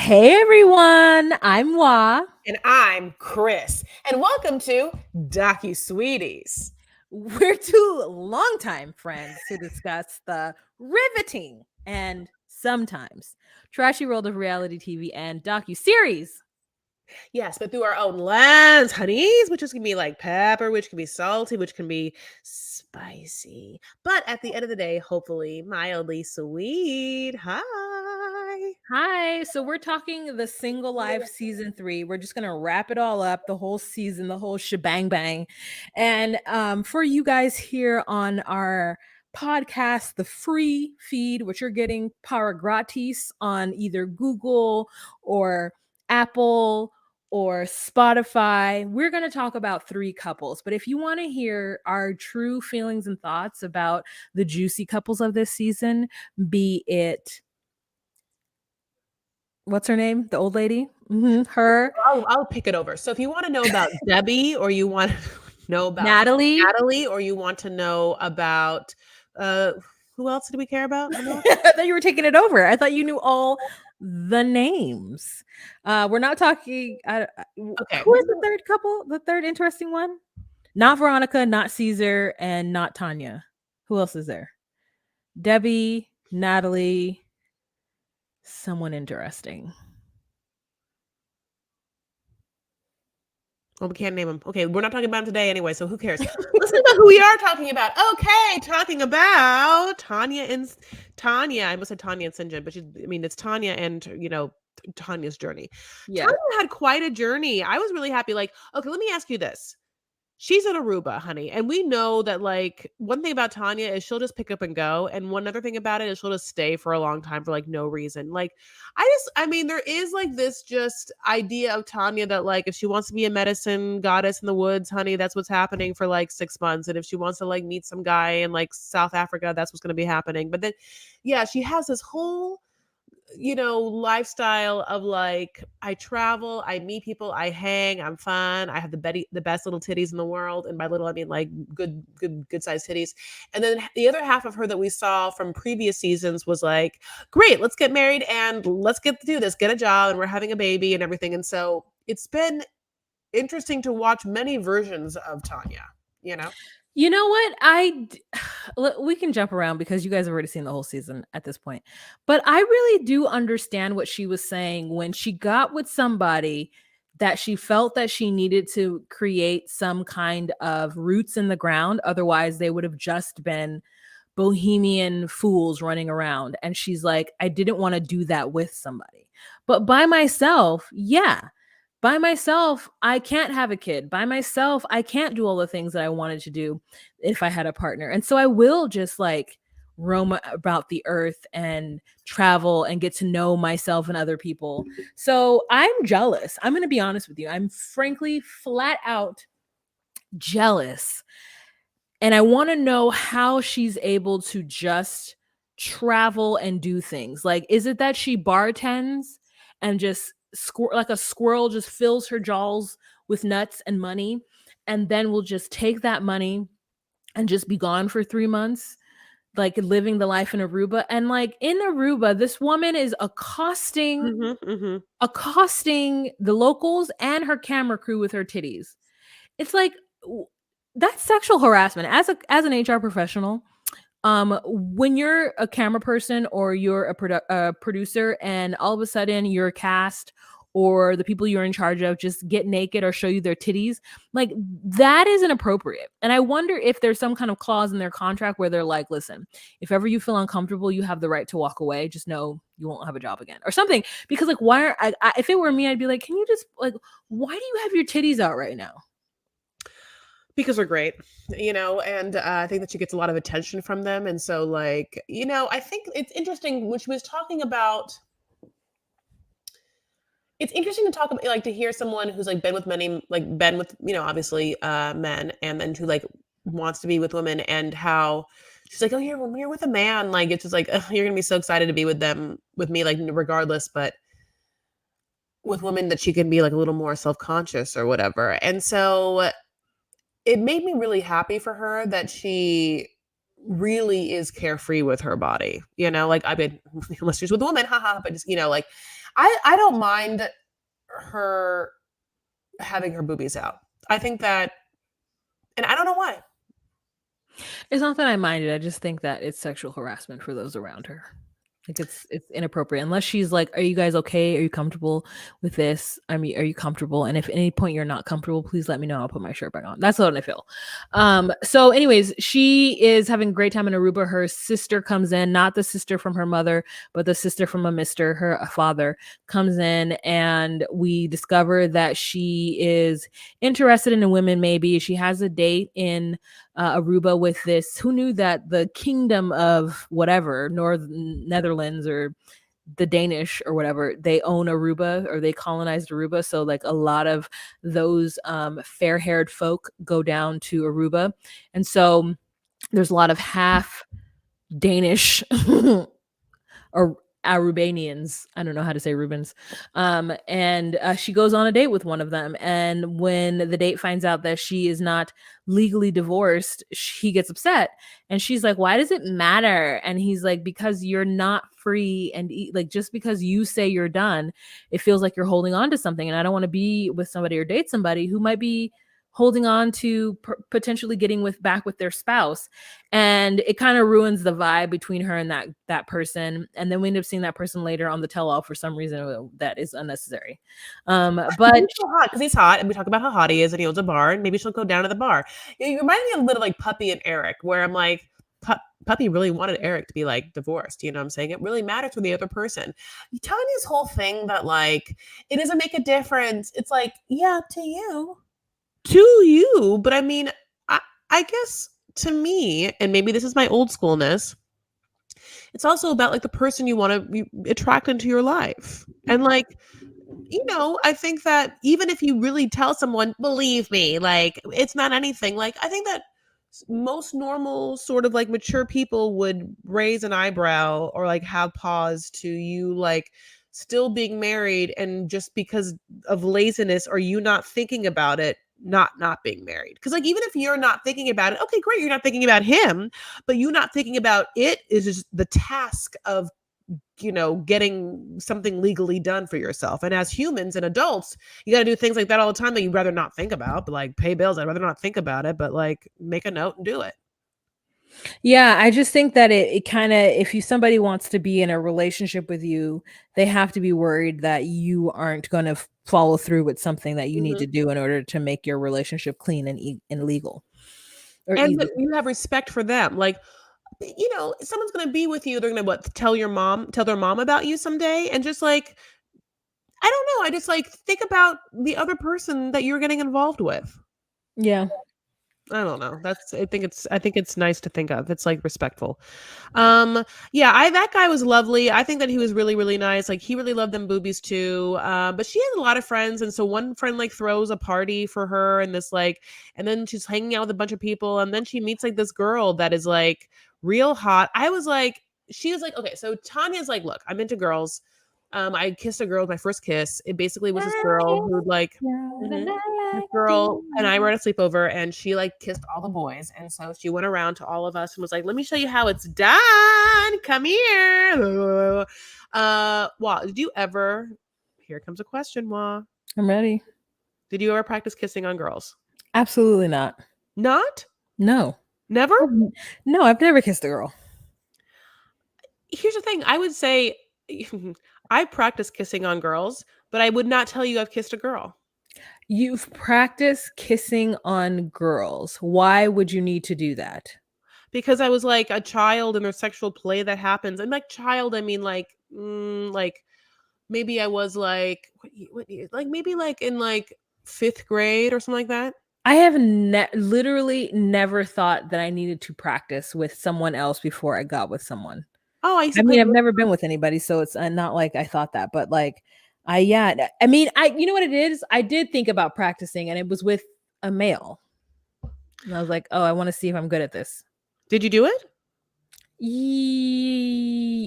Hey everyone, I'm Wa. And I'm Chris. And welcome to Docu Sweeties. We're two longtime friends to discuss the riveting and sometimes trashy world of reality TV and docu-series. Yes, but through our own lens, honeys, which is gonna be like pepper, which can be salty, which can be spicy. But at the end of the day, hopefully mildly sweet. Hi. Hi, so we're talking the Single Life season 3. We're just gonna wrap it all up, the whole season, the whole shebang bang. And for you guys here on our podcast, the free feed, which you're getting para gratis on either Google or Apple or Spotify, we're going to talk about 3 couples. But if you want to hear our true feelings and thoughts about the juicy couples of this season, be it what's her name? The old lady? Her. I'll pick it over. So if you want to know about Debbie, or you want to know about Natalie. Natalie, or you want to know about who else did we care about? I thought you were taking it over. I thought you knew all the names. We're not talking. Okay. Who is the third couple? The third interesting one? Not Veronica, not Caesar, and not Tanya. Who else is there? Debbie, Natalie, someone interesting. Well, we can't name them. Okay, we're not talking about them today anyway, so who cares? Listen to who we are talking about. Okay, talking about Tanya and Tanya. I almost said Tanya and Sinjin, but it's Tanya and Tanya's journey. Yeah. Tanya had quite a journey. I was really happy. Like, okay, let me ask you this. She's in Aruba, honey. And we know that, like, one thing about Tanya is she'll just pick up and go. And one other thing about it is she'll just stay for a long time for, like, no reason. Like, there is, like, this just idea of Tanya that, like, if she wants to be a medicine goddess in the woods, honey, that's what's happening for, like, 6 months. And if she wants to, like, meet some guy in, like, South Africa, that's what's going to be happening. But then, yeah, she has this whole lifestyle of, like, I travel, I meet people, I hang, I'm fun, I have the best little titties in the world, and by little I mean like good sized titties. And then the other half of her that we saw from previous seasons was like, great, let's get married and let's do this, get a job, and we're having a baby and everything. And so it's been interesting to watch many versions of Tanya. You know what? We can jump around because you guys have already seen the whole season at this point. But I really do understand what she was saying when she got with somebody that she felt that she needed to create some kind of roots in the ground. Otherwise, they would have just been bohemian fools running around. And she's like, I didn't want to do that with somebody. But by myself, yeah. By myself, I can't have a kid. By myself, I can't do all the things that I wanted to do if I had a partner. And so I will just like roam about the earth and travel and get to know myself and other people. So I'm jealous. I'm going to be honest with you. I'm frankly flat out jealous. And I want to know how she's able to just travel and do things. Like, is it that she bartends and just like a squirrel just fills her jaws with nuts and money and then will just take that money and just be gone for 3 months, like living the life in Aruba? And like in Aruba, this woman is accosting the locals and her camera crew with her titties. It's like that's sexual harassment. As an HR professional, when you're a camera person or you're a producer and all of a sudden your cast or the people you're in charge of just get naked or show you their titties, like that is inappropriate. And I wonder if there's some kind of clause in their contract where they're like, listen, if ever you feel uncomfortable, you have the right to walk away. Just know you won't have a job again or something. Because like, why are if it were me, I'd be like, can you just like, why do you have your titties out right now? Because they're great, and I think that she gets a lot of attention from them. And so, like, I think it's interesting when she was talking about, it's interesting to talk about, like, to hear someone who's like been with many, like been with, obviously men, and then who like wants to be with women, and how she's like, oh, when you're with a man, like, it's just like, you're gonna be so excited to be with me, like, regardless. But with women, that she can be like a little more self-conscious or whatever. And so it made me really happy for her that she really is carefree with her body, like, I mean, unless she's with a woman, haha, but just, like, I don't mind her having her boobies out. I think that, and I don't know why. It's not that I mind it, I just think that it's sexual harassment for those around her. Like, it's inappropriate unless she's like, "Are you guys okay? Are you comfortable with this? I mean, are you comfortable? And if at any point you're not comfortable, please let me know. I'll put my shirt back on." That's what I feel. So anyways, she is having a great time in Aruba. Her sister comes in, not the sister from her mother, but the sister from a mister, her father, comes in, and we discover that she is interested in women. Maybe she has a date in Aruba with this. Who knew that the kingdom of whatever, Northern Netherlands or the Danish or whatever, they own Aruba or they colonized Aruba. So like a lot of those fair-haired folk go down to Aruba. And so there's a lot of half Danish or Arubanians. I don't know how to say Rubens. And she goes on a date with one of them. And when the date finds out that she is not legally divorced, he gets upset. And she's like, "Why does it matter?" And he's like, "Because you're not free. And like, just because you say you're done, it feels like you're holding on to something. And I don't want to be with somebody or date somebody who might be holding on to potentially getting back with their spouse." And it kind of ruins the vibe between her and that person. And then we end up seeing that person later on the tell-all for some reason that is unnecessary. But He's so hot because he's hot, and we talk about how hot he is, and he owns a bar, and maybe she'll go down to the bar. You remind me a little like Puppy and Eric, where I'm like, Puppy really wanted Eric to be like divorced. You know what I'm saying? It really matters for the other person. You tell me this whole thing that like it doesn't make a difference. It's like, yeah, to you, but I mean, I guess to me, and maybe this is my old schoolness, it's also about like the person you want to attract into your life. And like, I think that even if you really tell someone, believe me, like it's not anything, like I think that most normal sort of like mature people would raise an eyebrow or like have pause to you like still being married and just because of laziness or you not thinking about it not being married, because like even if you're not thinking about it, okay, great, you're not thinking about him, but you not thinking about it is just the task of getting something legally done for yourself. And as humans and adults, you got to do things like that all the time that you'd rather not think about, but like pay bills, I'd rather not think about it, but like make a note and do it. yeah, I just think that it kind of, if somebody wants to be in a relationship with you, they have to be worried that you aren't going to follow through with something that you need to Mhm. do in order to make your relationship clean and legal or And easy. that you have respect for them. Like, someone's gonna be with you, they're gonna what, tell their mom about you someday, and just like, I don't know, I just like think about the other person that you're getting involved with. Yeah. I don't know. I think it's nice to think of. It's like respectful. Yeah, I that guy was lovely. I think that he was really, really nice. Like he really loved them boobies too. But she has a lot of friends, and so one friend like throws a party for her, and this like, and then she's hanging out with a bunch of people, and then she meets like this girl that is like real hot. She was like, okay, so Tanya's like, look, I'm into girls. I kissed a girl with my first kiss. It basically was this girl who like. Mhm. This girl and I were at a sleepover, and she like kissed all the boys, and so she went around to all of us and was like, "Let me show you how it's done. Come here." Wow, did you ever? Here comes a question, Wa. I'm ready. Did you ever practice kissing on girls? Absolutely not. Not? No. Never? No, I've never kissed a girl. Here's the thing. I would say I practice kissing on girls, but I would not tell you I've kissed a girl. You've practiced kissing on girls. Why would you need to do that? Because I was like a child and there's sexual play that happens. And like child, I mean like maybe I was like what year? Like maybe like in like 5th grade or something like that. I have literally never thought that I needed to practice with someone else before I got with someone. Oh, I used I to play mean, I've with never been with anybody, so it's not like I thought that, but like, I mean, you know what it is? I did think about practicing, and it was with a male. And I was like, "Oh, I want to see if I'm good at this." Did you do it?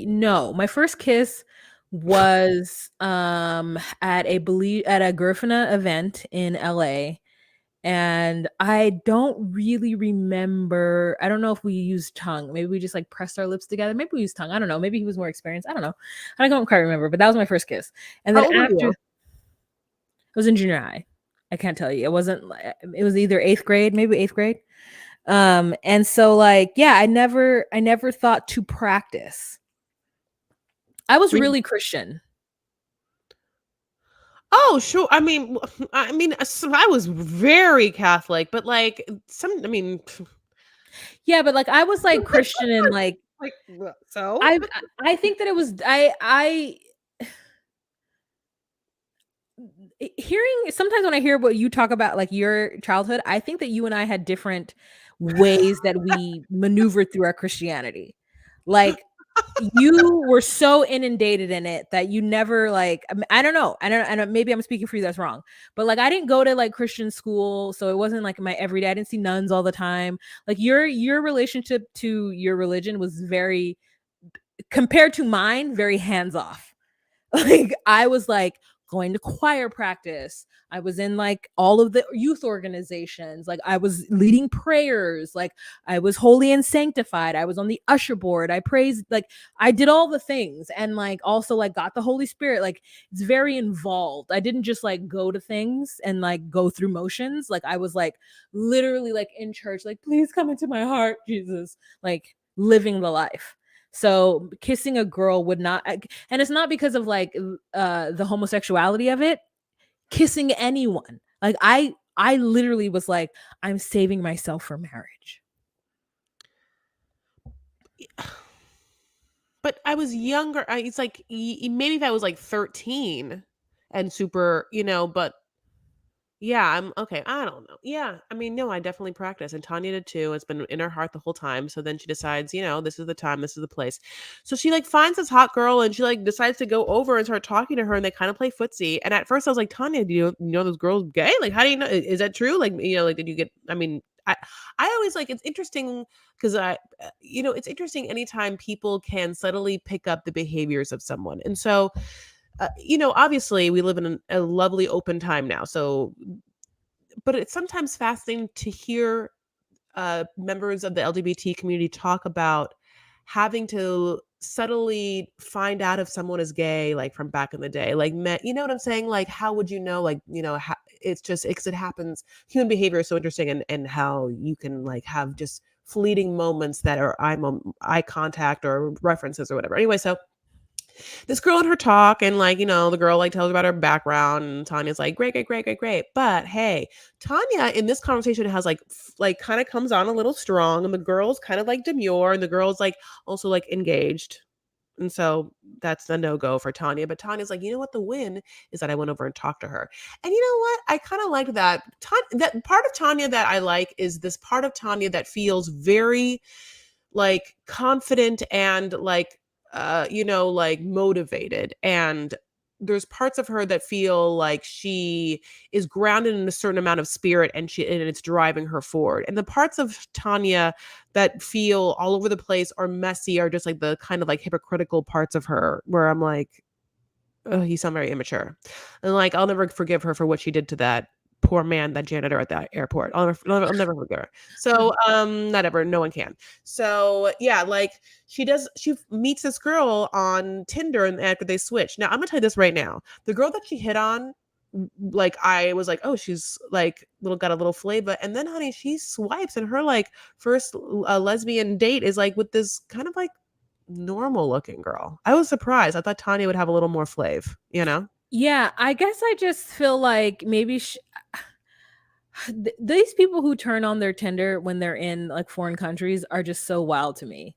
No, my first kiss was at a Griffina event in LA, And I don't really remember. I don't know if we used tongue. Maybe we just like pressed our lips together. Maybe we used tongue. I don't know. Maybe he was more experienced. I don't know. I don't quite remember, but that was my first kiss. And How then old were after, you? it was in junior high. I can't tell you. It wasn't. It was either eighth grade, maybe eighth grade. And so like, yeah, I never thought to practice. I was Were you really Christian. Oh, sure. So I was very Catholic, but, like, Yeah, but like I was like Christian and like like, so? I think that it was I hearing sometimes when I hear what you talk about like your childhood, I think that you and I had different ways that we maneuvered through our Christianity. Like you were so inundated in it that you never like I don't know. I don't maybe I'm speaking for you that's wrong. But like I didn't go to like Christian school, so it wasn't like my everyday. I didn't see nuns all the time. Like your relationship to your religion was very compared to mine, very hands off. Like I was like going to choir practice. I was in like all of the youth organizations. Like I was leading prayers. Like I was holy and sanctified. I was on the usher board. I praised like I did all the things and like also like got the Holy Spirit. Like it's very involved. I didn't just like go to things and like go through motions. Like I was like literally like in church like please come into my heart, Jesus. Like living the life. So kissing a girl would not and it's not because of like the homosexuality of it, kissing anyone. Like I literally was like I'm saving myself for marriage. But I was younger. It's like maybe if I was like 13 and super, but yeah, I'm okay. I don't know. Yeah, I mean, no, I definitely practice, and Tanya did too. It's been in her heart the whole time. So then she decides, this is the time, this is the place. So she like finds this hot girl, and she like decides to go over and start talking to her, and they kind of play footsie. And at first, I was like, Tanya, do you know those girls gay? Like, how do you know? Is that true? Like, like, did you get? I mean, I always like it's interesting because it's interesting anytime people can subtly pick up the behaviors of someone, and so obviously we live in a lovely open time now. So, but it's sometimes fascinating to hear members of the LGBT community talk about having to subtly find out if someone is gay, like from back in the day. Like, you know what I'm saying? Like, how would you know? Like, it's just because it happens. Human behavior is so interesting, and how you can like have just fleeting moments that are eye contact or references or whatever. Anyway, so this girl in her talk and like the girl like tells about her background and Tanya's like great, great, great, great, great. But hey, Tanya in this conversation has like kind of comes on a little strong, and the girl's kind of like demure, and the girl's like also like engaged. And so that's the no-go for Tanya. But Tanya's like, you know what? The win is that I went over and talked to her. And you know what? I kind of like that. That part of Tanya that I like is this part of Tanya that feels very like confident and like like motivated, and there's parts of her that feel like she is grounded in a certain amount of spirit, and it's driving her forward, and the parts of Tanya that feel all over the place or messy are just like the kind of like hypocritical parts of her where I'm like, oh, you sound very immature. And like, I'll never forgive her for what she did to that poor man, that janitor at that airport. I'll never forgive her. So, not ever. No one can. So, yeah, like she meets this girl on Tinder, and after they switch. Now, I'm gonna tell you this right now. The girl that she hit on, like, I was like, oh, she's like got a little flavor. And then, honey, she swipes, and her like first lesbian date is like with this kind of like normal looking girl. I was surprised. I thought Tanya would have a little more flav, you know? Yeah, I guess I just feel like maybe these people who turn on their Tinder when they're in like foreign countries are just so wild to me.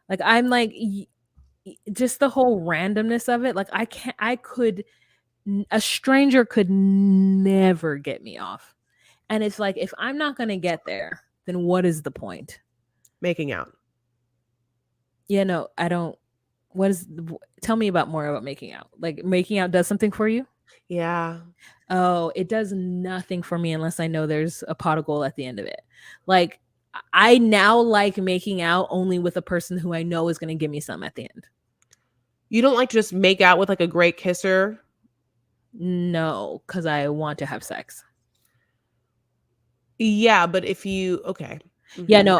Like I'm like just the whole randomness of it. Like I can't I could a stranger could never get me off. And it's like if I'm not going to get there, then what is the point? Making out. Yeah, no, I don't what is tell me about more about making out. Like making out does something for you? Yeah. Oh, it does nothing for me unless I know there's a pot of gold at the end of it. Like I now like making out only with a person who I know is going to give me some at the end. You don't like to just make out with like a great kisser? No, because I want to have sex. Yeah, but if you okay. Yeah, Mhm. no,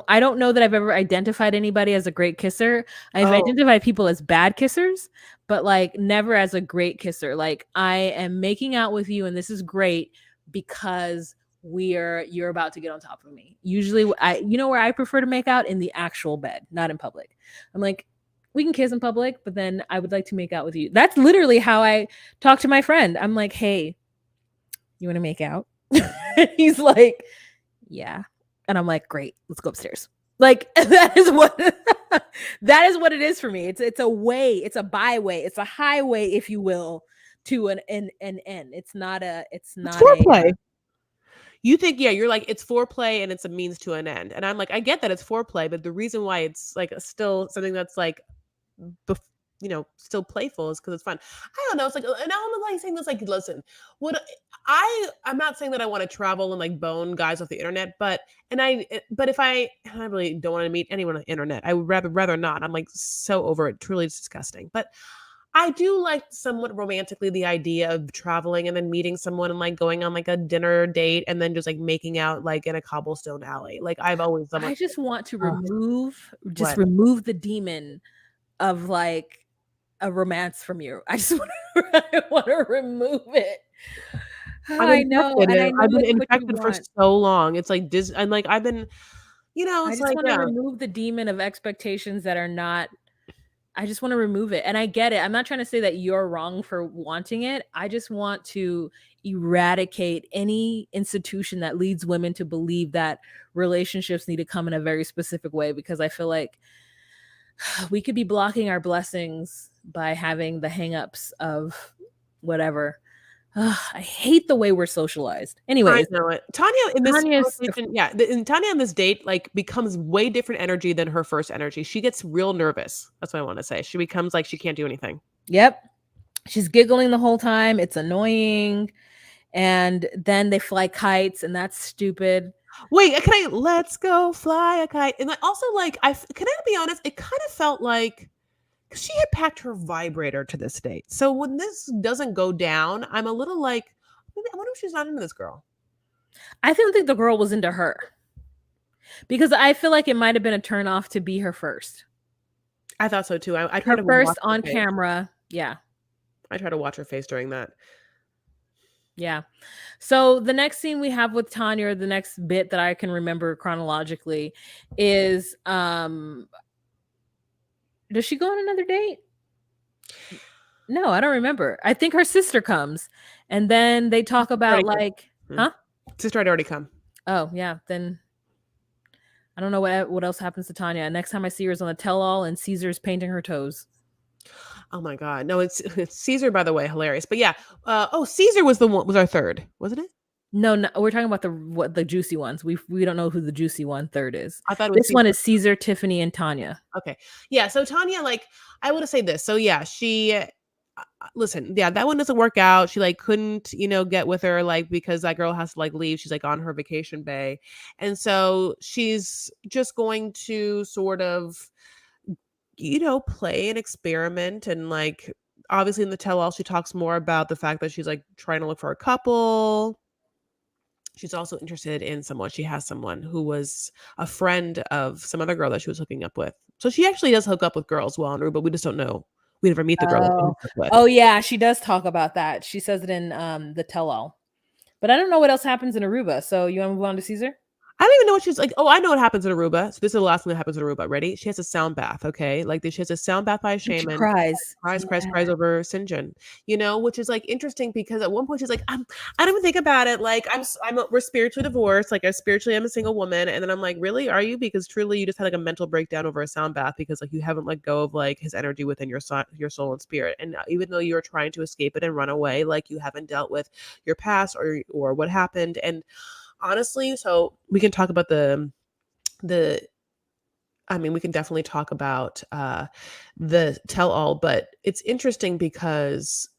I don't know that I've ever identified anybody as a great kisser. I've Oh, identified people as bad kissers, but like never as a great kisser. Like I am making out with you and this is great because you're about to get on top of me. Usually I you know where I prefer to make out in the actual bed, not in public. I'm like we can kiss in public, but then I would like to make out with you. That's literally how I talk to my friend. I'm like, "Hey, you want to make out?" He's like, yeah. And I'm like, great, let's go upstairs. Like that is what that is what it is for me. It's a way, it's a byway, it's a highway, if you will, to an end. It's it's not a foreplay. You think, yeah, you're like, it's foreplay and it's a means to an end. And I'm like, I get that it's foreplay, but the reason why it's like still something that's like, bef- still playful is because it's fun. I don't know. It's like, and I'm like saying this, like, listen, what I'm not saying that I want to travel and like bone guys off the internet, but if I really don't want to meet anyone on the internet, I would rather not. I'm like so over it. Truly, it's disgusting. But I do like somewhat romantically the idea of traveling and then meeting someone and like going on like a dinner date and then just like making out like in a cobblestone alley. Like I've always somewhat I just want to uh, just what remove the demon of like a romance from you. I just want I want to remove it. I'm I know, infected. and I know I've been it's what you infected for want. so long. It's like and like I've been, I it's just like want to yeah. remove the demon of expectations that are not I just want to remove it. And I get it. I'm not trying to say that you're wrong for wanting it. I just want to eradicate any institution that leads women to believe that relationships need to come in a very specific way because I feel like we could be blocking our blessings by having the hangups of whatever. Ugh, I hate the way we're socialized. I Anyways, know it. Tanya in this Tanya's conversation, yeah, and Tanya on this date like becomes way different energy than her first energy. She gets real nervous. That's what I want to say. She becomes like she can't do anything. yep. She's giggling the whole time. It's annoying. And then they fly kites, and that's stupid. Wait, can I let's go fly a kite? And also like can I be honest? It kind of felt like 'cause she had packed her vibrator to this date. So when this doesn't go down, I'm a little like, maybe I wonder if she's not into this girl. I don't think the girl was into her because I feel like it might have been a turn off to be her first. I thought so too. I tried Her to watch first her on face. camera. Yeah. I tried to watch her face during that. Yeah. So the next scene we have with Tanya, or the next bit that I can remember chronologically, is does she go on another date? No, I don't remember. I think her sister comes and then they talk about Already come. like, Mm. huh? Sister had already come. Oh, yeah. Then I don't know what else happens to Tanya. Next time I see her is on the tell all and Caesar's painting her toes. Oh my god. No, it's Caesar, by the way, hilarious. But yeah. Caesar was the one was our third, wasn't it? No, no, we're talking about the juicy ones. We don't know who the juicy one third is. I thought it was This Caesar. one is Caesar, Tiffany, and Tanya. Okay. Yeah, so Tanya, like, I wanna say this. So, yeah, listen, yeah, that one doesn't work out. She, like, couldn't, get with her, like, because that girl has to, like, leave. She's, like, on her vacation bay. And so she's just going to sort of, play and experiment and, like, obviously in the tell all, she talks more about the fact that she's, like, trying to look for a couple. She's also interested in someone. She has someone who was a friend of some other girl that she was hooking up with. So she actually does hook up with girls while en route, but we just don't know. We never meet the girl that she Oh. hooks up with. Oh, yeah, she does talk about that. She says it in, the tell-all. But I don't know what else happens in Aruba, so you wanna move on to Caesar? I don't even know what she's like. Oh, I know what happens in Aruba. So this is the last thing that happens in Aruba. Ready? She has a sound bath. Okay, like she has a sound bath by a And she shaman. cries. Cries over Sinjin. Which is like interesting because at one point she's like, I don't even think about it. Like we're spiritually divorced. Like I spiritually am a single woman. And then I'm like, really? Are you? Because truly, you just had like a mental breakdown over a sound bath because like you haven't let go of like his energy within your soul and spirit. And even though you're trying to escape it and run away, like you haven't dealt with your past or what happened. And honestly, so we can talk about the I mean, we can definitely talk about the tell all, but it's interesting because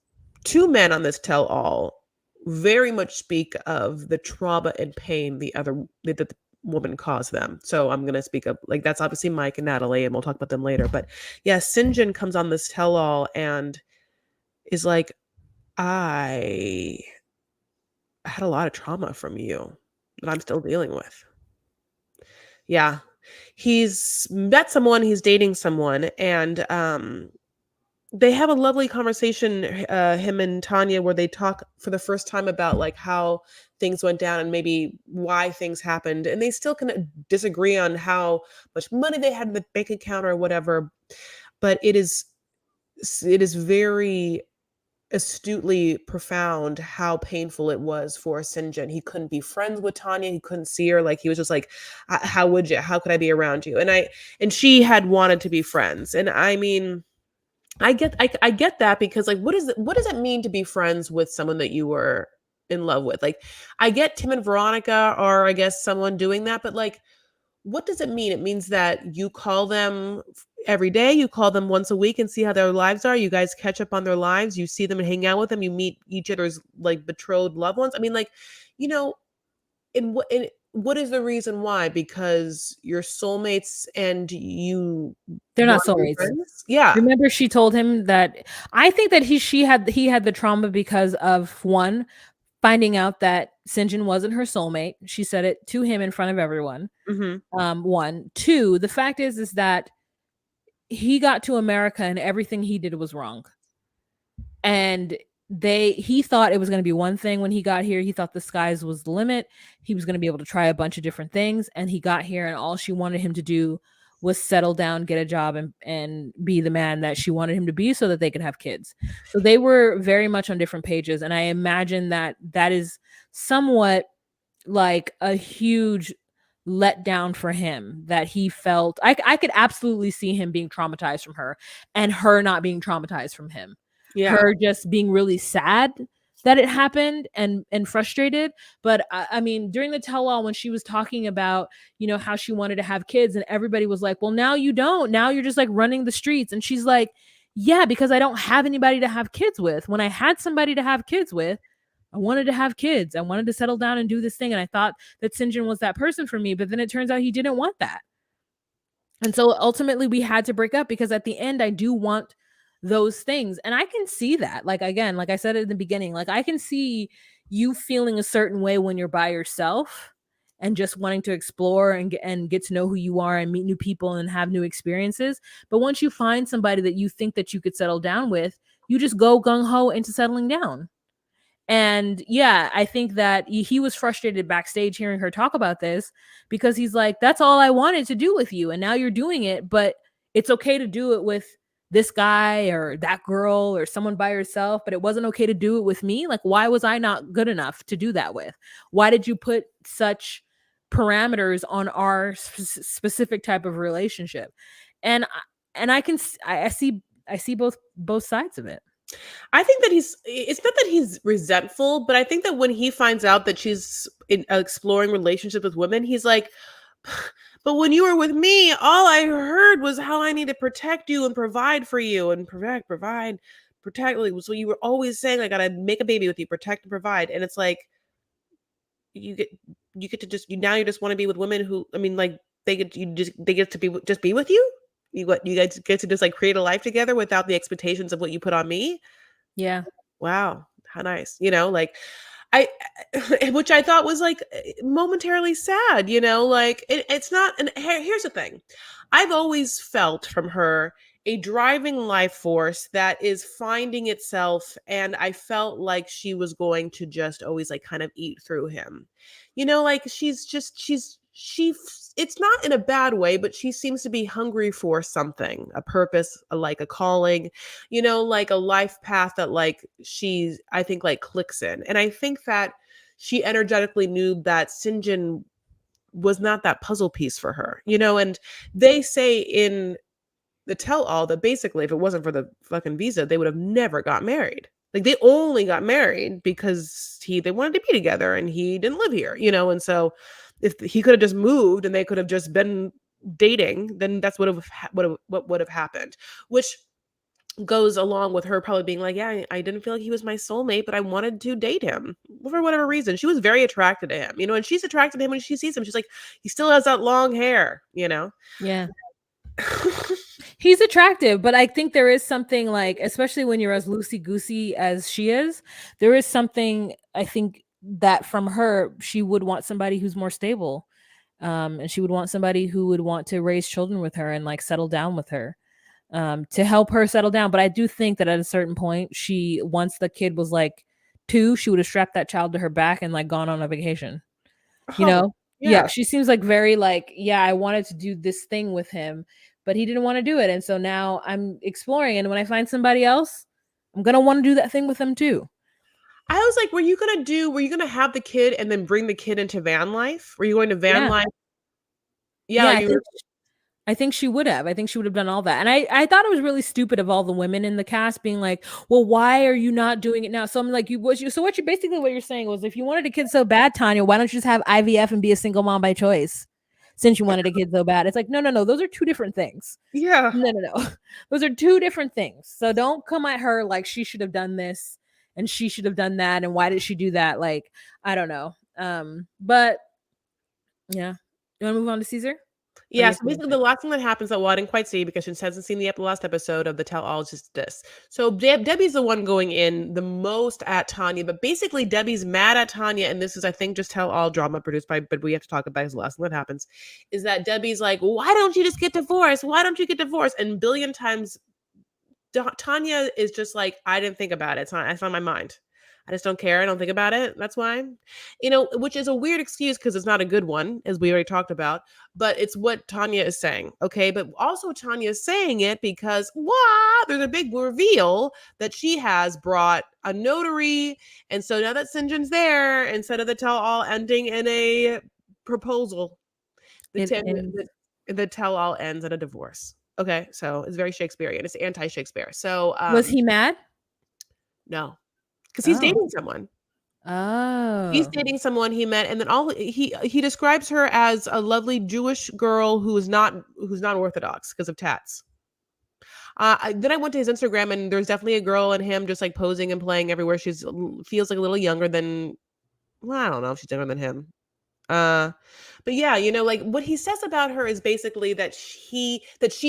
two men on this tell all very much speak of the trauma and pain that the woman caused them. So I'm gonna speak of like that's obviously Mike and Natalie, and we'll talk about them later. But yeah, Sinjin comes on this tell all and is like, I had a lot of trauma from you. that I'm still dealing with. Yeah. He's met someone, he's dating someone, and they have a lovely conversation, him and Tanya, where they talk for the first time about like how things went down and maybe why things happened. And they still can disagree on how much money they had in the bank account or whatever. But it is very astutely profound how painful it was for Sinjin. He couldn't be friends with Tanya. He couldn't see her. Like he was just like, How would you? How could I be around you?" And she had wanted to be friends. And I mean, I get that because like what does it mean to be friends with someone that you were in love with? Like I get Tim and Veronica or I guess someone doing that, but like what does it mean? It means that you call them every day, you call them once a week and see how their lives are. You guys catch up on their lives, you see them and hang out with them, you meet each other's like betrothed loved ones. I mean, like, you know, and what is the reason why? Because you're soulmates and you They're not want to be soulmates. friends? Yeah. Remember she told him that I think that he had the trauma because of one, finding out that Sinjin wasn't her soulmate. She said it to him in front of everyone. Hmm. One, two, the fact is that he got to America and everything he did was wrong. And he thought it was going to be one thing when he got here. He thought the skies was the limit. He was going to be able to try a bunch of different things. And he got here and all she wanted him to do was settle down, get a job, and be the man that she wanted him to be so that they could have kids. So they were very much on different pages. And I imagine that that is somewhat like a huge letdown for him, that he felt I could absolutely see him being traumatized from her and her not being traumatized from him. Yeah. Her just being really sad that it happened and frustrated. But I mean, during the tell-all when she was talking about, how she wanted to have kids and everybody was like, well, now you don't. Now you're just like running the streets. And she's like, yeah, because I don't have anybody to have kids with. When I had somebody to have kids with, I wanted to have kids. I wanted to settle down and do this thing. And I thought that Sinjin was that person for me. But then it turns out he didn't want that. And so ultimately we had to break up because at the end I do want those things. And I can see that. Like again, like I said in the beginning, like I can see you feeling a certain way when you're by yourself and just wanting to explore and get to know who you are and meet new people and have new experiences. But once you find somebody that you think that you could settle down with, you just go gung ho into settling down. And yeah, I think that he was frustrated backstage hearing her talk about this because he's like, that's all I wanted to do with you. And now you're doing it, but it's okay to do it with this guy or that girl or someone by yourself, but it wasn't okay to do it with me. Like, why was I not good enough to do that with? Why did you put such parameters on our specific type of relationship? And I can I see both sides of it. I think that it's not that he's resentful, but I think that when he finds out that she's exploring relationships with women, he's like, but when you were with me, all I heard was how I need to protect you and provide for you and provide, protect. Like, so you were always saying, I gotta make a baby with you, protect and provide. And it's like, you get, you get to just, now you just want to be with women who, I mean, like they get to just be with you. You guys get to just like create a life together without the expectations of what you put on me. Yeah. Wow, how nice. Like I which I thought was like momentarily sad, like it's not. And here's the thing. I've always felt from her a driving life force that is finding itself, and I felt like she was going to just always like kind of eat through him. Like it's not in a bad way, but she seems to be hungry for something, a purpose, like a calling, like a life path that like she's, I think, like clicks in. And I think that she energetically knew that Sinjin was not that puzzle piece for her, and they say in the tell all that basically if it wasn't for the fucking visa, they would have never got married. Like they only got married because they wanted to be together and he didn't live here, and so if he could have just moved and they could have just been dating, then that's what would have happened, which goes along with her probably being like, yeah, I didn't feel like he was my soulmate, but I wanted to date him for whatever reason. She was very attracted to him, and she's attracted to him when she sees him. She's like, he still has that long hair. Yeah. He's attractive, but I think there is something like, especially when you're as loosey goosey as she is, there is something I think that from her, she would want somebody who's more stable. And she would want somebody who would want to raise children with her and like settle down with her, to help her settle down. But I do think that at a certain point, she once the kid was like 2, she would have strapped that child to her back and like gone on a vacation. You Oh, know? Yeah, yeah. she seems like very like, yeah, I wanted to do this thing with him, but he didn't want to do it. And so now I'm exploring. And when I find somebody else, I'm gonna want to do that thing with them too. I was like, were you gonna have the kid and then bring the kid into van life? Were you going to van Yeah. life? Yeah, Yeah, like you were. I think she would have. I think she would have done all that. And I thought it was really stupid of all the women in the cast being like, "Well, why are you not doing it now?" So I'm like, what you're saying was, if you wanted a kid so bad, Tanya, why don't you just have IVF and be a single mom by choice? Since you wanted a kid so bad. It's like, no, no, no, those are two different things. Yeah. No, no, no. Those are two different things. So don't come at her like she should have done this and she should have done that and why did she do that? Like, I don't know. But yeah. You want to move on to Caesar? Or Yeah, you have so something to basically say? the last thing that happens that, well, I didn't quite see because she hasn't seen the last episode of the tell all is just this. So Debbie's the one going in the most at Tanya, but basically Debbie's mad at Tanya, and this is, I think, just tell all drama produced by, but we have to talk about it, 'cause the last thing that happens is that Debbie's like, why don't you just get divorced? Why don't you get divorced? And billion times Tanya is just like, I didn't think about it. It's not on my mind. I just don't care. I don't think about it. That's why. Which is a weird excuse because it's not a good one, as we already talked about, but it's what Tanya is saying. Okay. But also, Tanya is saying it because what? There's a big reveal that she has brought a notary. And so now that St. John's there, instead of the tell all ending in a proposal, the, It ten, and the tell all ends in a divorce. Okay, so it's very Shakespearean. It's anti-Shakespeare. So, was he mad? no, because he's Oh. dating someone. He's Oh. dating someone he met, and then all he describes her as a lovely Jewish girl who's not Orthodox because of tats. Then I went to his Instagram, and there's definitely a girl and him just like posing and playing everywhere. Feels like a little younger than, well, I don't know if she's younger than him. Uh, but yeah, like what he says about her is basically that she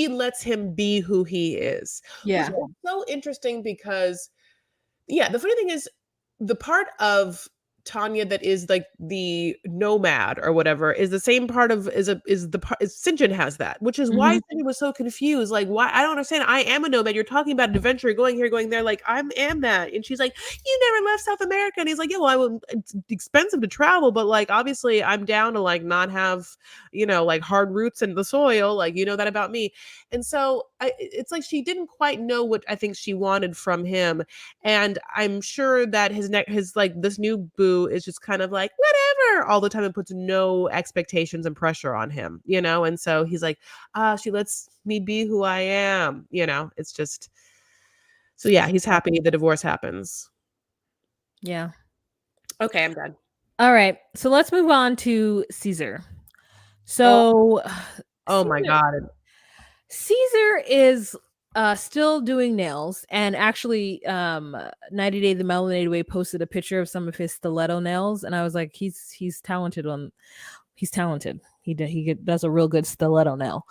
lets him be who he is, which Yeah. is so interesting because yeah, the funny thing is the part of Tanya that is like the nomad or whatever is the same part of is the part is Sinjin has that, which is why Mhm. Sinjin was so confused. Like, why I don't understand. I am a nomad. You're talking about an adventure, going here, going there. Like, am that. And she's like, you never left South America. And he's like, yeah, well, it's expensive to travel, but like obviously I'm down to like not have, like hard roots in the soil. Like, you know that about me. And so it's like she didn't quite know what I think she wanted from him. And I'm sure that his like this new boo is just kind of like whatever all the time and puts no expectations and pressure on him. And so he's like, she lets me be who I am. It's just so yeah, he's happy the divorce happens. Yeah. Okay, I'm done. All right. So let's move on to Caesar. Oh, So oh my Caesar God. Caesar is still doing nails, and actually 90 Day the Melanated Way posted a picture of some of his stiletto nails, and I was like, he's talented on he's talented. Does a real good stiletto nail.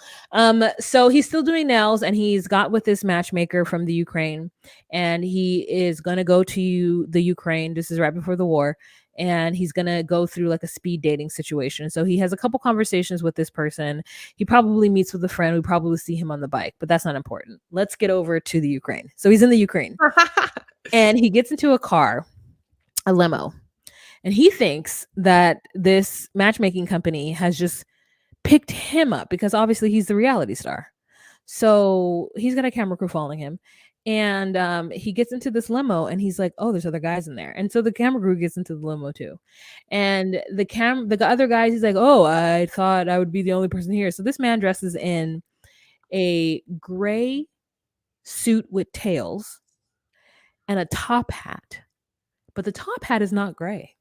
So he's still doing nails, and he's got with this matchmaker from the Ukraine, and he is gonna go to the Ukraine. This is right before the war, and he's gonna go through like a speed dating situation. So he has a couple conversations with this person. He probably meets with a friend. We probably see him on the bike, but that's not important. Let's get over to the Ukraine. So he's in the Ukraine, and he gets into a car, a limo, and he thinks that this matchmaking company has just picked him up because obviously he's the reality star. So he's got a camera crew following him. And he gets into this limo and he's like, oh, there's other guys in there. And so the camera crew gets into the limo too. And the other guys, he's like, oh, I thought I would be the only person here. So this man dresses in a gray suit with tails and a top hat. But the top hat is not gray.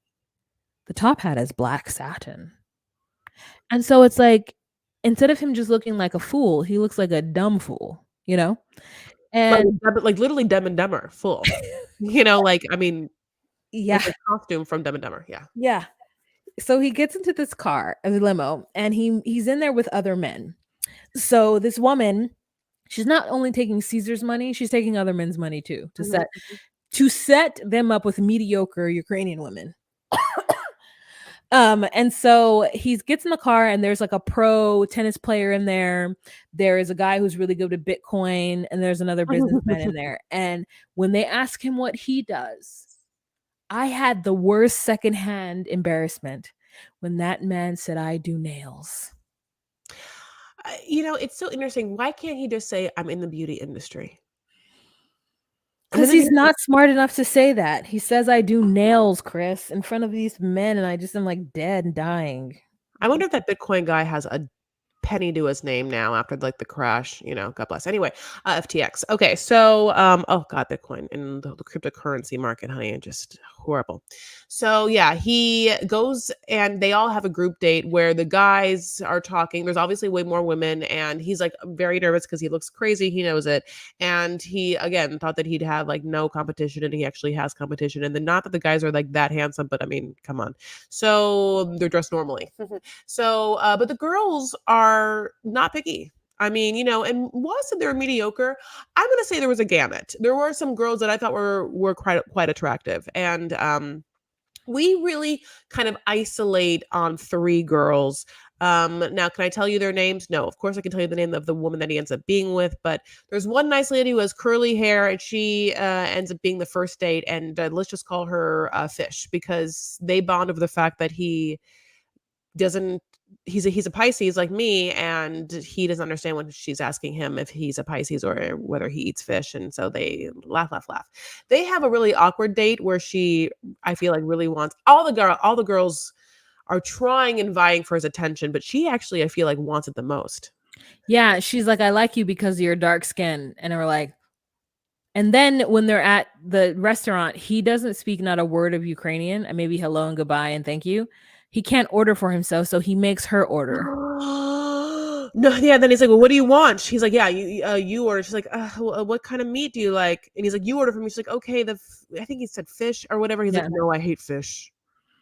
The top hat is black satin. And so it's like, instead of him just looking like a fool, he looks like a dumb fool, you know? like, And like literally Dumb and Dumber, full. Like I mean, like yeah, the costume from Dumb and Dumber. Yeah. yeah. So he gets into this car, a limo, and he's in there with other men. So this woman, she's not only taking Caesar's money, she's taking other men's money too Mhm. to set them up with mediocre Ukrainian women. And so he gets in the car and there's like a pro tennis player in there. There is a guy who's really good at Bitcoin, and there's another businessman in there. And when they ask him what he does, I had the worst secondhand embarrassment when that man said, I do nails. It's so interesting. Why can't he just say, "I'm in the beauty industry"? I'm in Because the he's beauty. not smart enough to say that. He says, I do nails, Chris, in front of these men, and I just am like dead and dying. I wonder if that Bitcoin guy has a penny to his name now after like the crash, God bless. Anyway, FTX. Okay, so oh god, Bitcoin and the cryptocurrency market, honey, and just horrible. So yeah, he goes and they all have a group date where the guys are talking. There's obviously way more women, and he's like very nervous because he looks crazy. He knows it, and he again thought that he'd have like no competition, and he actually has competition. And then not that the guys are like that handsome, but I mean, come on. So they're dressed normally. So, but the girls are not picky. I mean, and wasn't there mediocre? I'm gonna say there was a gamut. There were some girls that I thought were quite attractive, and we really kind of isolate on three girls. Now, can I tell you their names? No, of course I can tell you the name of the woman that he ends up being with, but there's one nice lady who has curly hair, and she ends up being the first date, and let's just call her Fish because they bond over the fact that doesn't he's a Pisces like me, and he doesn't understand when she's asking him if he's a Pisces or whether he eats fish, and so they laugh, laugh, laugh. They have a really awkward date where I feel like really wants all the girls are trying and vying for his attention, but she actually I feel like wants it the most. Yeah, she's like, I like you because of your dark skin. And we're like, and then when they're at the restaurant, he doesn't speak not a word of Ukrainian, and maybe hello and goodbye and thank you. He can't order for himself, so he makes her order. No, yeah, then he's like, "Well, what do you want?" She's like, "Yeah, you order." She's like, well, what kind of meat do you like?" And he's like, "You order for me." She's like, "Okay, I think he said fish or whatever." He's like, Yeah. "No, I hate fish."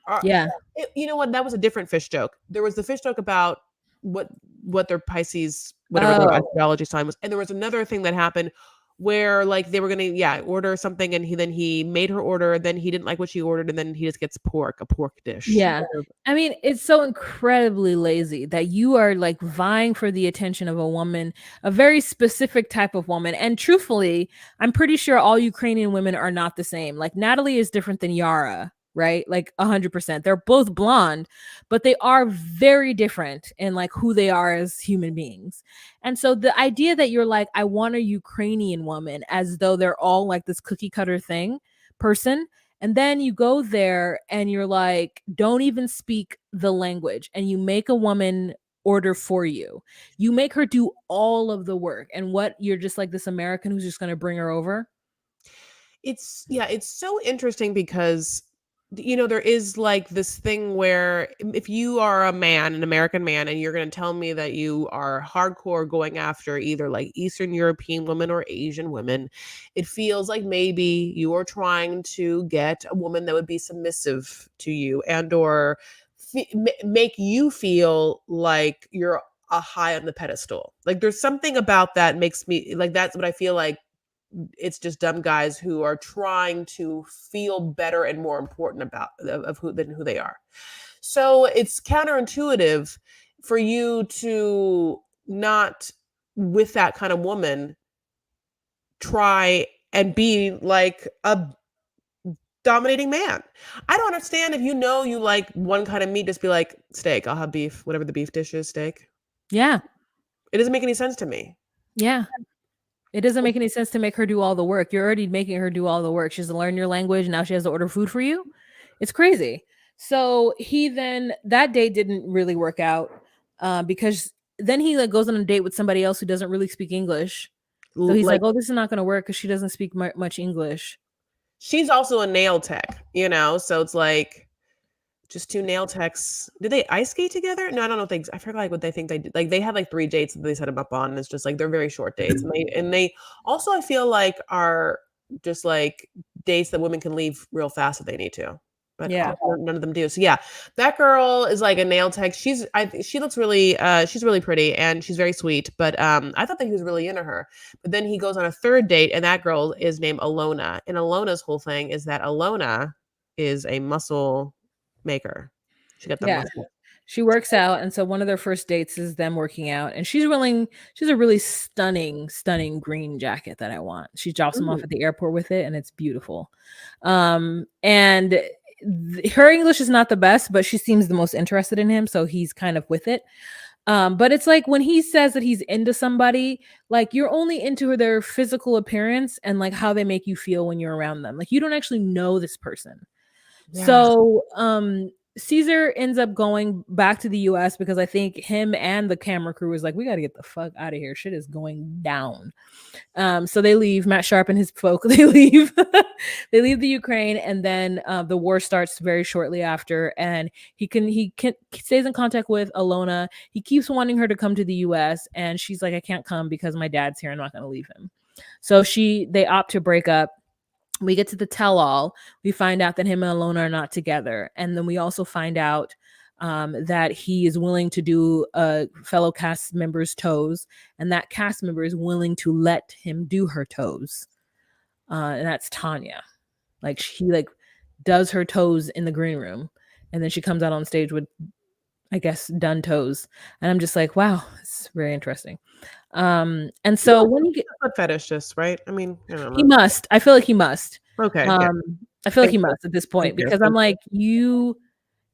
Uh, Yeah. you know what? That was a different fish joke. There was the fish joke about what what their Pisces, whatever their Oh, astrology sign was, and there was another thing that happened where like they were gonna order something, and he made her order, then he didn't like what she ordered, and then he just gets a pork dish. yeah. I mean, it's so incredibly lazy that you are like vying for the attention of a woman, a very specific type of woman. And truthfully, I'm pretty sure all Ukrainian women are not the same. Like Natalie is different than Yara, right? Like 100%. They're both blonde, but they are very different in like who they are as human beings. And so the idea that you're like, I want a Ukrainian woman as though they're all like this cookie cutter person, and then you go there and you're like, don't even speak the language. And you make a woman order for you. You make her do all of the work. And what you're just like this American who's just going to bring her over. It's so interesting because there is like this thing where if you are a man, an American man, and you're going to tell me that you are hardcore going after either like Eastern European women or Asian women, it feels like maybe you are trying to get a woman that would be submissive to you and or make you feel like you're a high on the pedestal. Like there's something about that makes me like that's what I feel like it's just dumb guys who are trying to feel better and more important of who than who they are. So it's counterintuitive for you to not with that kind of woman try and be like a dominating man. I don't understand if you like one kind of meat, just be like steak. I'll have beef, whatever the beef dish is, steak. Yeah. It doesn't make any sense to me. Yeah. It doesn't make any sense to make her do all the work. You're already making her do all the work. She has to learn your language. Now she has to order food for you. It's crazy. So he then that date didn't really work out because then he like goes on a date with somebody else who doesn't really speak English. So he's like, Like "Oh, this is not going to work because she doesn't speak much English." she's also a nail tech, so it's like just two nail techs. Did they ice skate together? No, I don't know if I forgot like what they think they did. Like they had like 3 dates that they set him up on, and it's just like they're very short dates. And they also I feel like are just like dates that women can leave real fast if they need to. But Yeah. also none of them do. So yeah, that girl is like a nail tech. She looks really she's really pretty and she's very sweet. But I thought that he was really into her. But then he goes on a third date, and that girl is named Alona. And Alona's whole thing is that Alona is a muscle maker. She got the Yeah. muscle. She works out, and so one of their first dates is them working out, and she's a really stunning, stunning green jacket that I want. She drops him off Mm, at the airport with it, and it's beautiful. And her English is not the best, but she seems the most interested in him, so he's kind of with it. But it's like when he says that he's into somebody, like you're only into their physical appearance and like how they make you feel when you're around them. Like you don't actually know this person. yeah. So, Caesar ends up going back to the US because I think him and the camera crew was like, we got to get the fuck out of here. Shit is going down. So they leave. Matt Sharp and his folk, they leave. They leave the Ukraine, and then the war starts very shortly after. And he stays in contact with Alona. He keeps wanting her to come to the US, and she's like, I can't come because my dad's here. I'm not going to leave him. So they opt to break up. We get to the tell all. We find out that him and Alona are not together. And then we also find out that he is willing to do a fellow cast member's toes, and that cast member is willing to let him do her toes. And that's Tanya. Like she like does her toes in the green room, and then she comes out on stage with, I guess, done toes. And I'm just like, wow, it's very interesting. And You so know, when you get, foot fetishist, right? I mean, I don't he know. must. I feel like he must. Okay, yeah. Um, I feel like Thank he you. must at this Thank point you. because I'm Thank you. like,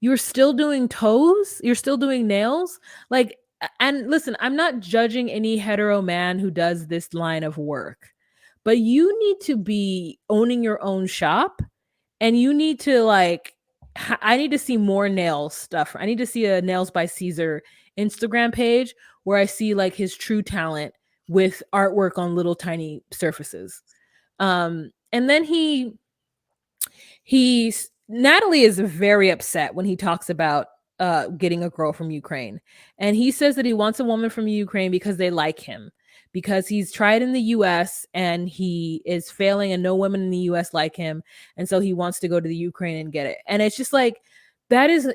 you're still doing toes? You're still doing nails? Like, and listen, I'm not judging any hetero man who does this line of work, but you need to be owning your own shop, and you need to like I need to see more nail stuff. I need to see a Nails by Caesar Instagram page where I see like his true talent with artwork on little tiny surfaces. And then he's Natalie is very upset when he talks about getting a girl from Ukraine. And he says that he wants a woman from Ukraine because they like him. Because he's tried in the US and he is failing and no women in the US like him. And so he wants to go to the Ukraine and get it. And it's just like that is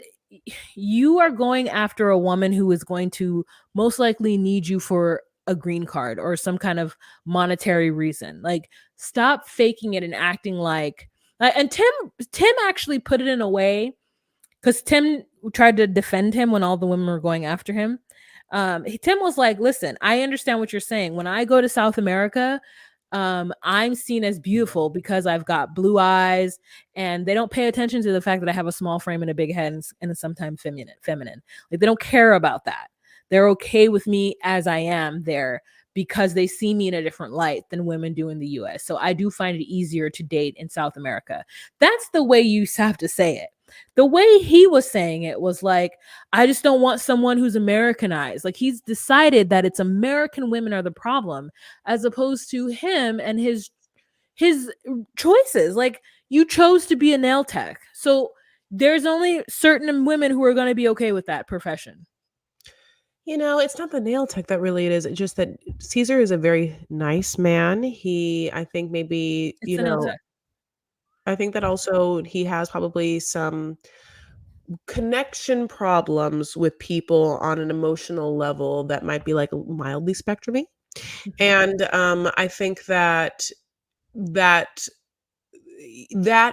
you are going after a woman who is going to most likely need you for a green card or some kind of monetary reason. Like stop faking it and acting like and Tim actually put it in a way because Tim tried to defend him when all the women were going after him. Tim was like, "Listen, I understand what you're saying. When I go to South America, I'm seen as beautiful because I've got blue eyes, and they don't pay attention to the fact that I have a small frame and a big head, and sometimes feminine. Like they don't care about that. They're okay with me as I am there." Because they see me in a different light than women do in the US. So I do find it easier to date in South America. That's the way you have to say it. The way he was saying it was like, I just don't want someone who's Americanized. Like he's decided that it's American women are the problem, as opposed to him and his choices. Like you chose to be a nail tech. So there's only certain women who are going to be okay with that profession. You know, it's not the nail tech that really it is. It's just that Caesar is a very nice man. I think maybe, It's the nail tech. I think that also he has probably some connection problems with people on an emotional level that might be like mildly spectrumy. Mhm. And I think that that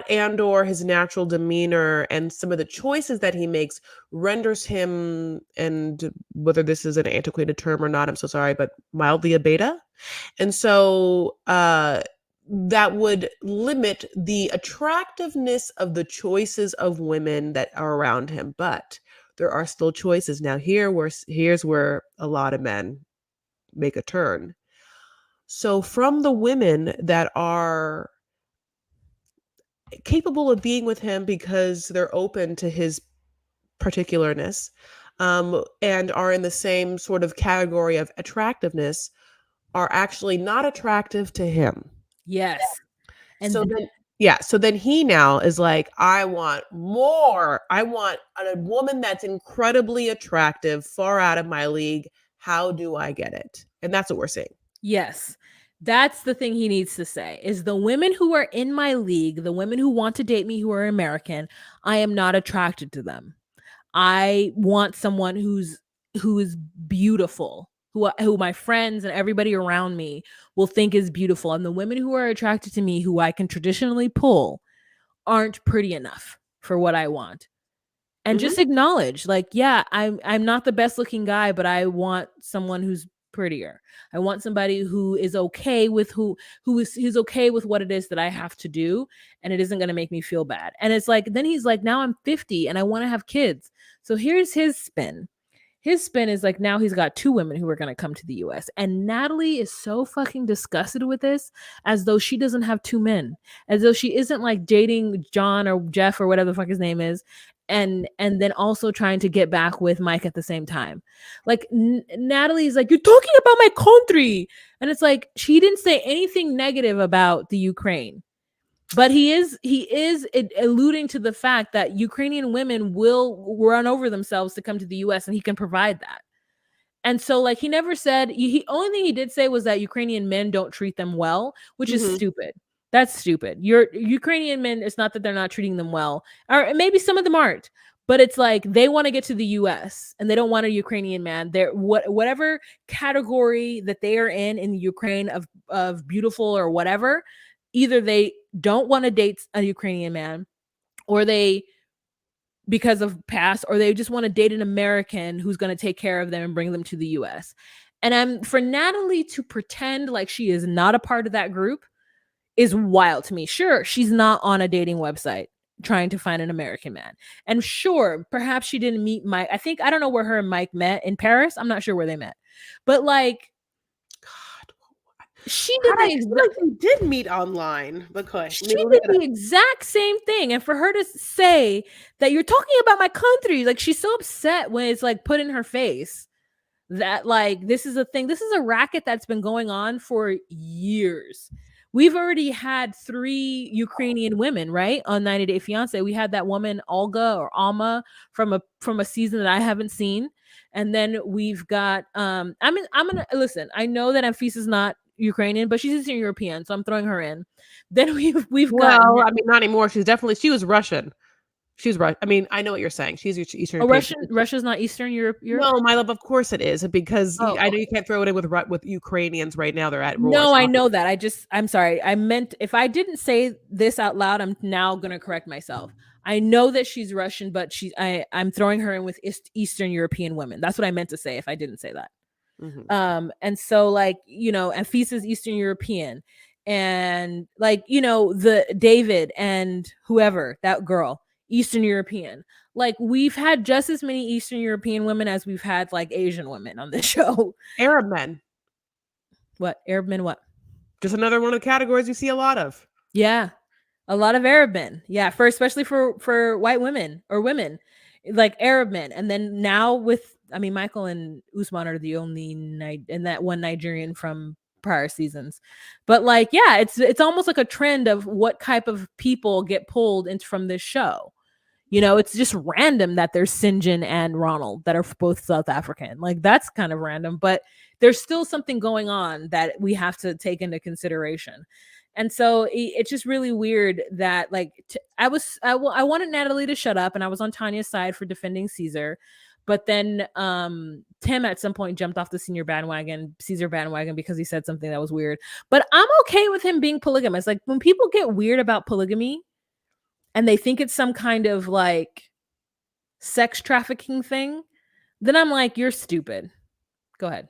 and or his natural demeanor and some of the choices that he makes renders him, and whether this is an antiquated term or not, I'm so sorry, but mildly a beta. And so that would limit the attractiveness of the choices of women that are around him, but there are still choices. Now here's where a lot of men make a turn. So from the women that are capable of being with him because they're open to his particularness, and are in the same sort of category of attractiveness, are actually not attractive to him. Yes. So And then yeah, so then he now is like, "I want more. I want a woman that's incredibly attractive, far out of my league. How do I get it?" And that's what we're seeing. yes. That's the thing he needs to say is the women who are in my league, the women who want to date me who are American, I am not attracted to them. I want someone who is beautiful, who my friends and everybody around me will think is beautiful. And the women who are attracted to me who I can traditionally pull aren't pretty enough for what I want. and just acknowledge, like, yeah, I'm not the best looking guy, but I want someone who's prettier. I want somebody who is okay with who's okay with what it is that I have to do, and it isn't going to make me feel bad. And it's like, then he's like, now I'm 50 and I want to have kids. So here's his spin. His spin is like, now he's got two women who are going to come to the US. And Natalie is so fucking disgusted with this, as though she doesn't have two men, as though she isn't like dating John or Jeff or whatever the fuck his name is, and then also trying to get back with Mike at the same time. Like Natalie's like, you're talking about my country. And it's like, she didn't say anything negative about the Ukraine. But he is alluding to the fact that Ukrainian women will run over themselves to come to the US, and he can provide that. And so, like, he never said, he only thing he did say was that Ukrainian men don't treat them well, which is stupid. That's stupid. Your Ukrainian men, it's not that they're not treating them well, or maybe some of them aren't, but it's like they want to get to the US and they don't want a Ukrainian man. They're whatever category that they are in the Ukraine of beautiful or whatever, either they don't want to date a Ukrainian man, or they, because of past, or they just want to date an American who's going to take care of them and bring them to the US. And for Natalie to pretend like she is not a part of that group is wild to me. Sure, she's not on a dating website trying to find an American man. And sure, perhaps she didn't meet Mike. I don't know where her and Mike met, in Paris. I'm not sure where they met. But like, she did I feel like they did meet online, because she did the exact same thing. And for her to say that you're talking about my country, like, she's so upset when it's like put in her face that like this is a thing. This is a racket that's been going on for years. We've already had 3 Ukrainian women, right, on 90 Day Fiance. We had that woman Olga or Alma from a season that I haven't seen. And then we've got I'm gonna listen. I know that Amfisa's not Ukrainian, but she's Eastern European, so I'm throwing her in. Then we've got, well, I mean, not anymore. She was Russian. She was Russian. I mean, I know what you're saying. She's Eastern European. Russia's not Eastern Europe. No, my love, of course it is, because Oh, I know you can't throw it in with Ukrainians right now. They're at war. no, So I know that. I'm sorry. I meant, if I didn't say this out loud, I'm now gonna correct myself. I know that she's Russian, but I'm throwing her in with Eastern European women. That's what I meant to say if I didn't say that. And so, like, Anfisa's Eastern European, and like, the David and whoever, that girl, Eastern European. Like, we've had just as many Eastern European women as we've had like Asian women on this show. Arab men. What? Arab men what? Just another one of the categories you see a lot of. Yeah. A lot of Arab men. Yeah, especially for white women or women, like Arab men. And then now with, I mean, Michael and Usman are the only and that one Nigerian from prior seasons. But like, yeah, it's almost like a trend of what type of people get pulled into from this show. It's just random that there's Sinjin and Ronald that are both South African. Like, that's kind of random, but there's still something going on that we have to take into consideration. And so it's just really weird that, like, I wanted Natalie to shut up, and I was on Tanya's side for defending Caesar. But then Tim at some point jumped off the Caesar bandwagon, because he said something that was weird. But I'm okay with him being polygamous. Like, when people get weird about polygamy and they think it's some kind of like sex trafficking thing, then I'm like, you're stupid. Go ahead.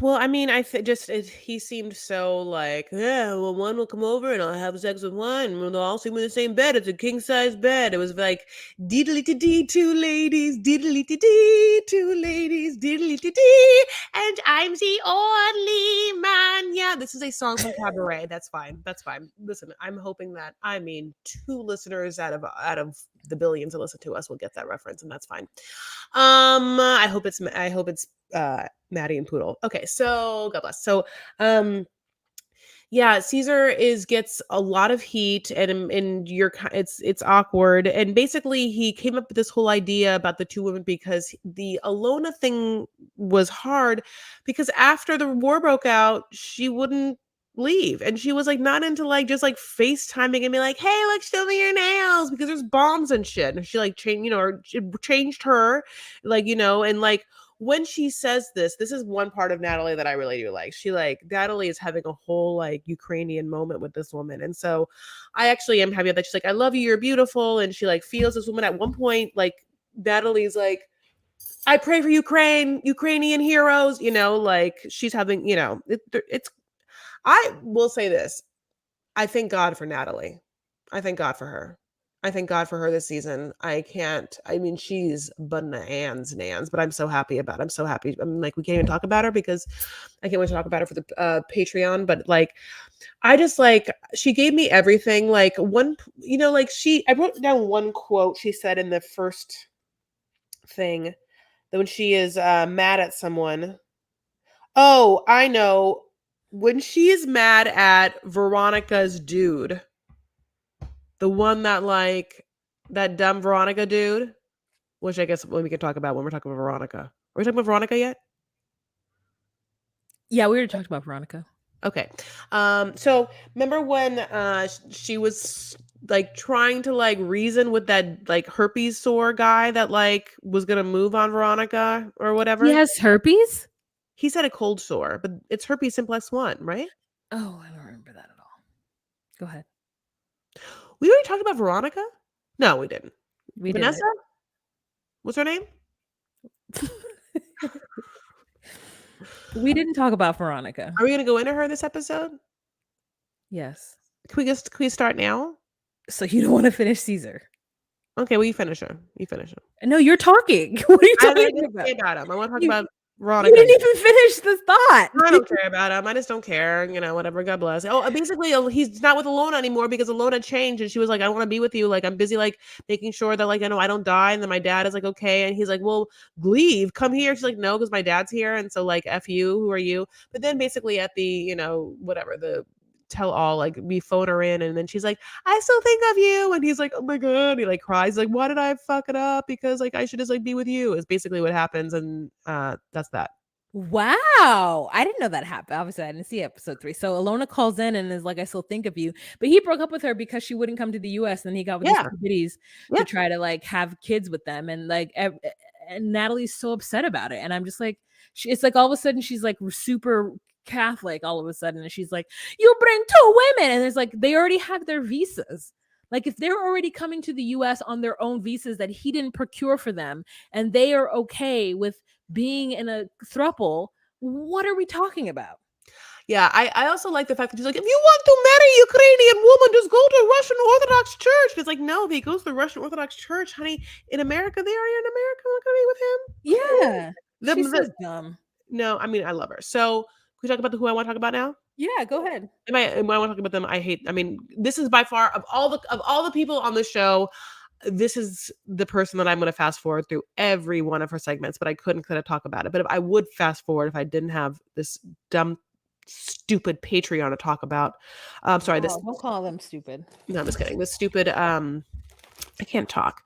Well, I mean, he seemed so like, yeah, well, one will come over and I'll have sex with one, and they'll all sleep in the same bed. It's a king size bed. It was like, diddly dee, 2 ladies, diddly dee, 2 ladies, diddly dee, and I'm the only man. Yeah, this is a song from Cabaret. That's fine. That's fine. Listen, I'm hoping that, 2 listeners out of the billions that listen to us will get that reference, and that's fine. I hope it's Maddie and Poodle. Okay, so God bless. So, yeah, Caesar gets a lot of heat, and it's awkward. And basically, he came up with this whole idea about the 2 women because the Alona thing was hard, because after the war broke out, she wouldn't leave, and she was like not into like just like FaceTiming and be like, hey, like, show me your nails, because there's bombs and shit. And she like changed her, like, and like, when she says this is one part of Natalie that I really do like. She like Natalie is having a whole like Ukrainian moment with this woman. And so I actually am happy that she's like, I love you, you're beautiful. And she like feels this woman at one point, like Natalie's like, I pray for Ukraine, Ukrainian heroes, like she's having, it's, I will say this. I thank God for Natalie. I thank God for her. I thank God for her this season. I mean, she's bananas, Nans, but I'm so happy about it. I'm so happy. I'm like, we can't even talk about her because I can't wait to talk about her for the Patreon. But like, I just like, she gave me everything. Like, I wrote down one quote she said in the first thing that when she is mad at someone. Oh, I know. When she is mad at Veronica's dude, the one that like that dumb Veronica dude, which I guess when we can talk about when we're talking about Veronica. Are we talking about Veronica yet? Yeah, we already talked about Veronica. Okay. So remember when she was like trying to like reason with that like herpes sore guy that like was gonna move on Veronica or He whatever? has herpes? He said a cold sore, but it's herpes simplex 1, right? Oh, I don't remember that at all. Go ahead. We already talked about Veronica? No, we didn't. We Vanessa? didn't. What's her name? We didn't talk about Veronica. Are we gonna go into her this episode? Yes. Can we start now? So you don't want to finish Caesar? Okay, well, you finish her. You finish her. No, you're talking. What are you I talking didn't about? say about him. I want to talk You about you Veronica. didn't even finish the thought. I don't care about him. I just don't care. Whatever. God bless. Oh, basically, he's not with Alona anymore because Alona changed, and she was like, "I want to be with you. Like, I'm busy, like making sure that, like, I don't die." And then my dad is like, "Okay," and he's like, "Well, leave. Come here." She's like, "No, because my dad's here." And so, like, f you. Who are you? But then, basically, at the whatever the tell all, like, we phone her in, and then she's like, "I still think of you," and he's like, "Oh my god," he like cries, like, "Why did I fuck it up? Because like I should just like be with you." Is basically what happens, and that's that. Wow. I didn't know that happened. Obviously, I didn't see episode 3. So Alona calls in and is like, I still think of you. But he broke up with her because she wouldn't come to the US. And he got with these Yeah. two biddies Yeah. to try to like have kids with them. And like, and Natalie's so upset about it. And I'm just like, it's like all of a sudden she's like super Catholic all of a sudden. And she's like, you bring 2 women. And it's like, they already have their visas. Like if they're already coming to the US on their own visas that he didn't procure for them, and they are okay with being in a throuple, what are we talking about? Yeah, I also like the fact that he's like, if you want to marry Ukrainian woman, just go to Russian Orthodox Church. It's like, no, if he goes to the Russian Orthodox Church, honey, in America, they are in America. I'm not gonna be with him. Yeah. She's The, so dumb. no, I mean, I love her. So, can we talk about who I want to talk about now? Yeah, go ahead. Am I want to talk about them? I hate. I mean, this is by far of all the people on the show, this is the person that I'm going to fast forward through every one of her segments. But I couldn't kind of talk about it. But if I would fast forward if I didn't have this dumb, stupid Patreon to talk about. Sorry, this. Oh, don't call them stupid. No, I'm just kidding. This stupid. I can't talk.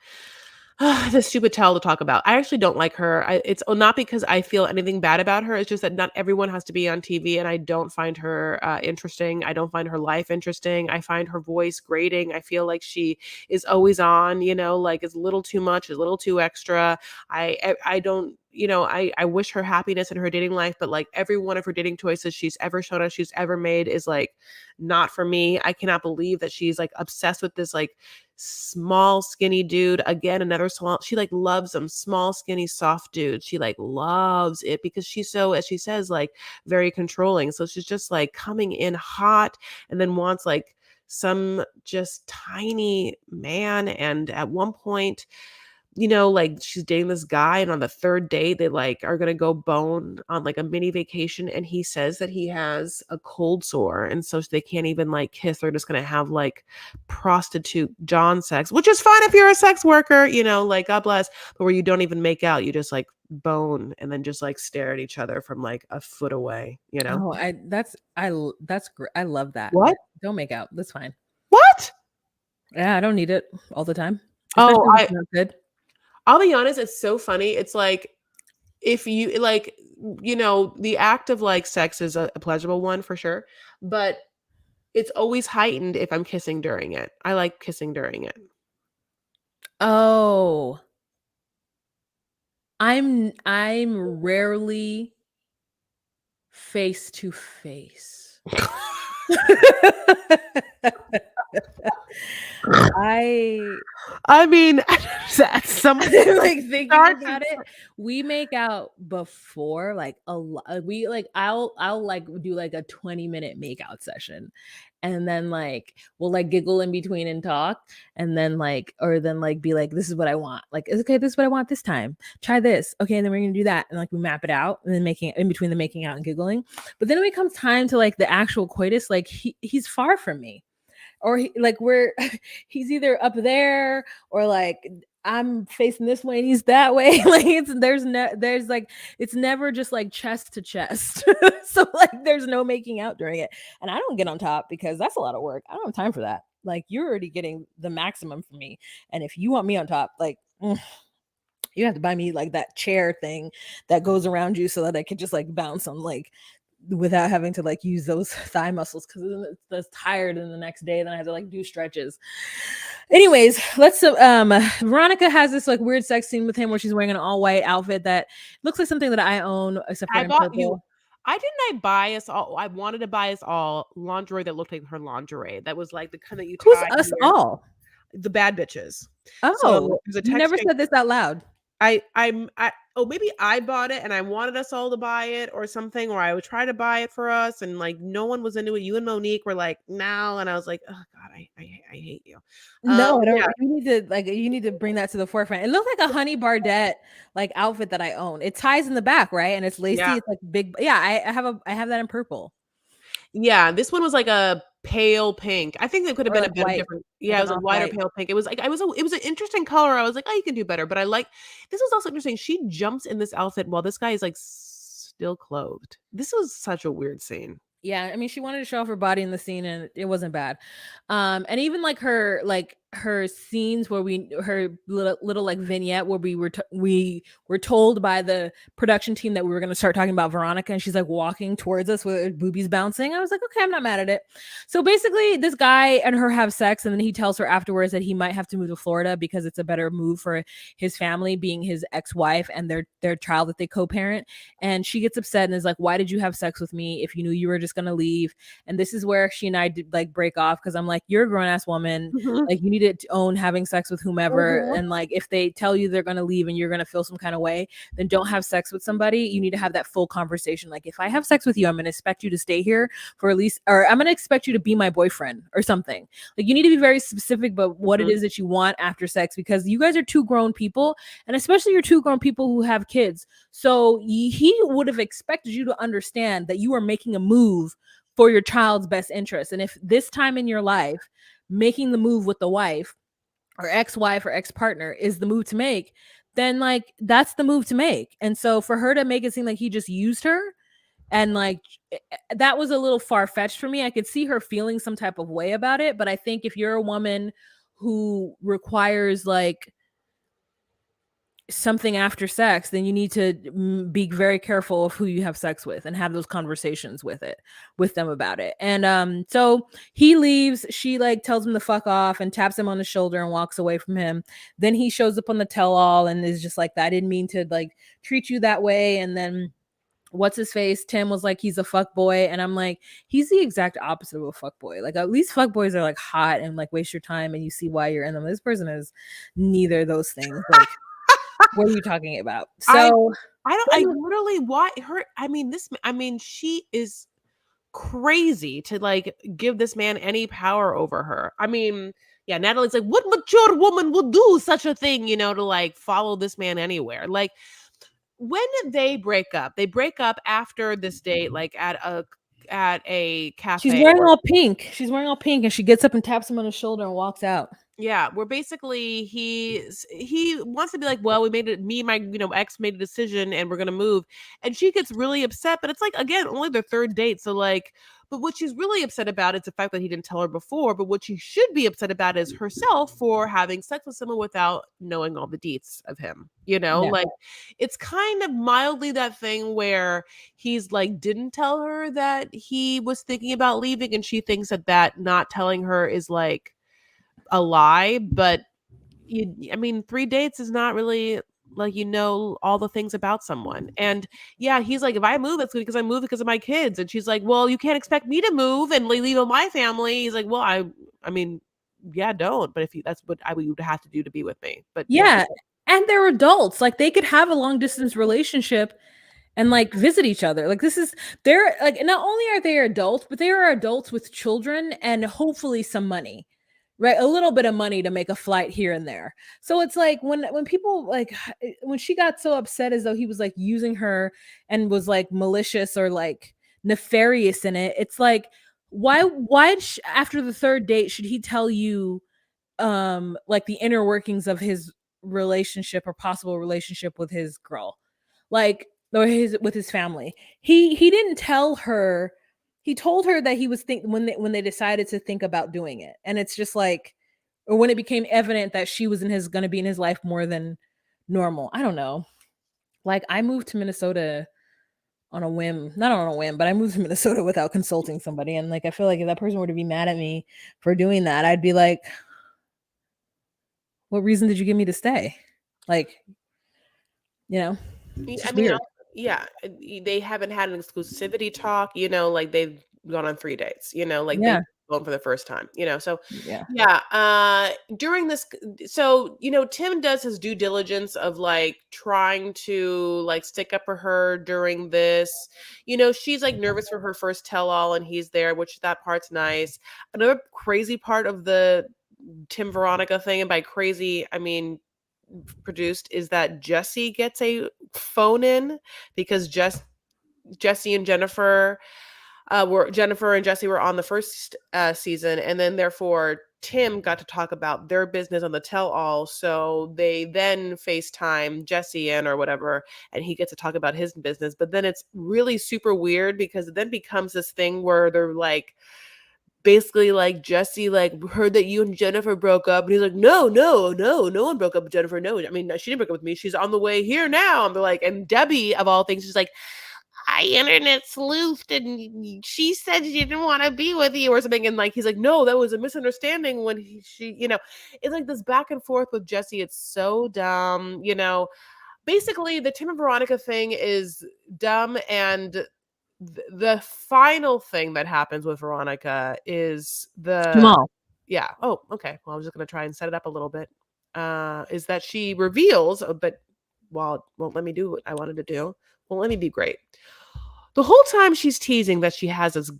This stupid tell to talk about. I actually don't like her. It's not because I feel anything bad about her. It's just that not everyone has to be on TV, and I don't find her interesting. I don't find her life interesting. I find her voice grating. I feel like she is always on. Like it's a little too much, a little too extra. I don't. I wish her happiness in her dating life, but like every one of her dating choices she's ever shown us, she's ever made is like not for me. I cannot believe that she's like obsessed with this like small skinny dude. Again, another small, she like loves them small skinny soft dudes. She like loves it because she's so, as she says, like very controlling. So she's just like coming in hot and then wants like some just tiny man. And at one point, like she's dating this guy, and on the third date, they like are gonna go bone on like a mini vacation, and he says that he has a cold sore, and so they can't even like kiss. They're just gonna have like prostitute John sex, which is fine if you're a sex worker, like God bless, but where you don't even make out, you just like bone and then just like stare at each other from like a foot away. Oh, that's great. I love that. What? Don't make out. That's fine. What? Yeah, I don't need it all the time, Oh, especially if it's not good. I'll be honest, it's so funny. It's like if you like, the act of like sex is a pleasurable one for sure, but it's always heightened if I'm kissing during it. I like kissing during it. Oh, I'm rarely face to face. I I mean, some like thinking start to about it, we make out before like a lot. We like I'll like do like a 20-minute make out session. And then like we'll like giggle in between and talk and then like or then like be like this is what I want. Like it's okay, this is what I want this time. Try this. Okay, and then we're going to do that and like we map it out and then making in between the making out and giggling. But then when it comes time to like the actual coitus, like he's far from me or like we're he's either up there or like I'm facing this way and he's that way. Like there's like it's never just like chest to chest. So like there's no making out during it. And I don't get on top because that's a lot of work. I don't have time for that. Like you're already getting the maximum from me. And if you want me on top, like you have to buy me like that chair thing that goes around you so that I can just like bounce on like without having to like use those thigh muscles because that's tired and the next day then I have to like do stretches. Anyways, let's Veronica has this like weird sex scene with him where she's wearing an all white outfit that looks like something that I own except for I in bought you purple. I buy us all I wanted to buy us all lingerie that looked like her lingerie. That was like the kind that you Who's tie us in your all? the bad bitches. Oh, So, there's a you text never chain said this out loud. I oh, maybe I bought it and I wanted us all to buy it or something, or I would try to buy it for us and, like, no one was into it. You and Monique were like, "No," and I was like, "Oh god, I hate you." No, I Yeah. don't. You need to bring that to the forefront. It looked like a Honey Bardet like outfit that I own. It ties in the back, right? And it's Yeah. lacy. It's like big. Yeah, I have that in purple Yeah, this one was like a pale pink. I think it could have or been a like better white, different like yeah, it an was a off whiter white. pale pink. It was like it was an interesting color. I was like, "Oh, you can do better." But I like this was also interesting. She jumps in this outfit while this guy is, like, still clothed. This was such a weird scene. Yeah, I mean, she wanted to show off her body in the scene, and it wasn't bad. And even like her scenes where her little like vignette where we were told by the production team that we were going to start talking about Veronica, and she's like walking towards us with her boobies bouncing. I was like, okay, I'm not mad at it. So basically, this guy and her have sex, and then he tells her afterwards that he might have to move to Florida because it's a better move for his family, being his ex-wife and their child that they co-parent. And she gets upset and is like, why did you have sex with me if you knew you were just gonna leave? And this is where she and I did like break off because I'm like, you're a grown-ass woman, Mhm. like you need to own having sex with whomever. Mhm. And like if they tell you they're gonna leave and you're gonna feel some kind of way, then don't have sex with somebody. You need to have that full conversation. Like if I have sex with you, I'm gonna expect you to stay here for at least, or I'm gonna expect you to be my boyfriend or something. Like you need to be very specific about what it Mhm. is that you want after sex because you guys are two grown people, and especially you're two grown people who have kids. So he would have expected you to understand that you are making a move for your child's best interest. And if this time in your life, making the move with the wife or ex-wife or ex-partner is the move to make, then like that's the move to make. And so for her to make it seem like he just used her and like that was a little far-fetched for me. I could see her feeling some type of way about it, but I think if you're a woman who requires like something after sex, then you need to be very careful of who you have sex with and have those conversations with them about it. And so he leaves, she like tells him to fuck off and taps him on the shoulder and walks away from him. Then he shows up on the tell all and is just like, I didn't mean to like treat you that way. And then what's his face? Tim was like, he's a fuck boy. And I'm like, he's the exact opposite of a fuck boy. Like, at least fuck boys are like hot and like waste your time and you see why you're in them. This person is neither of those things. Like, what are you talking about? I So I don't then I literally why her I mean, she is crazy to, like, give this man any power over her. I mean, yeah, Natalie's like, "What mature woman would do such a thing, to, like, follow this man anywhere?" Like, when they break up after this date, like, at a she's cafe wearing or all pink. She's wearing all pink and she gets up and taps him on the shoulder and walks out. yeah, where basically he wants to be like, "Well, we made it me and my, ex made a decision and we're gonna move." And she gets really upset, but it's like, again, only their 3rd date, so, like but what she's really upset about is the fact that he didn't tell her before, but what she should be upset about is herself for having sex with someone without knowing all the deets of him, Yeah. Like, it's kind of mildly that thing where he's, like, didn't tell her that he was thinking about leaving, and she thinks that not telling her is, like, a lie, but I mean, 3 dates is not really like you know all the things about someone. And yeah, he's like, if I move, it's because I move because of my kids. And she's like, well, you can't expect me to move and leave my family. He's like, well, I mean, yeah, don't. But if you, that's what I would have to do to be with me. But yeah, Yeah, and they're adults, like, they could have a long distance relationship and, like, visit each other, like, this is they're like, not only are they adults, but they are adults with children and hopefully some money, right? A little bit of money to make a flight here and there. So it's like when people, like, when she got so upset as though he was, like, using her and was, like, malicious or, like, nefarious in it, it's like, why after the 3rd date should he tell you like the inner workings of his relationship or possible relationship with his girl, like, or his with his family? He didn't tell her. He told her that he was think when they decided to think about doing it, and it's just like, or when it became evident that she was in his gonna be in his life more than normal. I don't know. Like, I moved to Minnesota on a whim, not on a whim, but I moved to Minnesota without consulting somebody, and, like, I feel like if that person were to be mad at me for doing that, I'd be like, what reason did you give me to stay? Like, it's I just mean, weird. yeah, they haven't had an exclusivity talk, like they've gone on 3 dates, like they Yeah, going for the first time, so yeah. yeah, during this so, Tim does his due diligence of like trying to like stick up for her during this. She's like nervous for her first tell all and he's there, which that part's nice. Another crazy part of the Tim Veronica thing, and by crazy, I mean produced, is that Jesse gets a phone in because Jesse and Jennifer and Jesse were on the first season, and then therefore Tim got to talk about their business on the tell all. So they then FaceTime Jesse in or whatever, and he gets to talk about his business. But then it's really super weird because it then becomes this thing where they're like, basically like Jesse like heard that you and Jennifer broke up, and he's like, no, no, no, no one broke up with Jennifer. No, I mean, she didn't break up with me. She's on the way here now. And they're like, and Debbie of all things, she's like, I internet sleuthed and she said she didn't want to be with you or something. And like, he's like, no, that was a misunderstanding when it's like this back and forth with Jesse. It's so dumb. Basically the Tim and Veronica thing is dumb. And the final thing that happens with Veronica is Jamal. yeah. Oh, okay. Well, I was just going to try and set it up a little bit. Is that she reveals, but while it won't let me do what I wanted to do, won't let me be great. The whole time she's teasing that she has this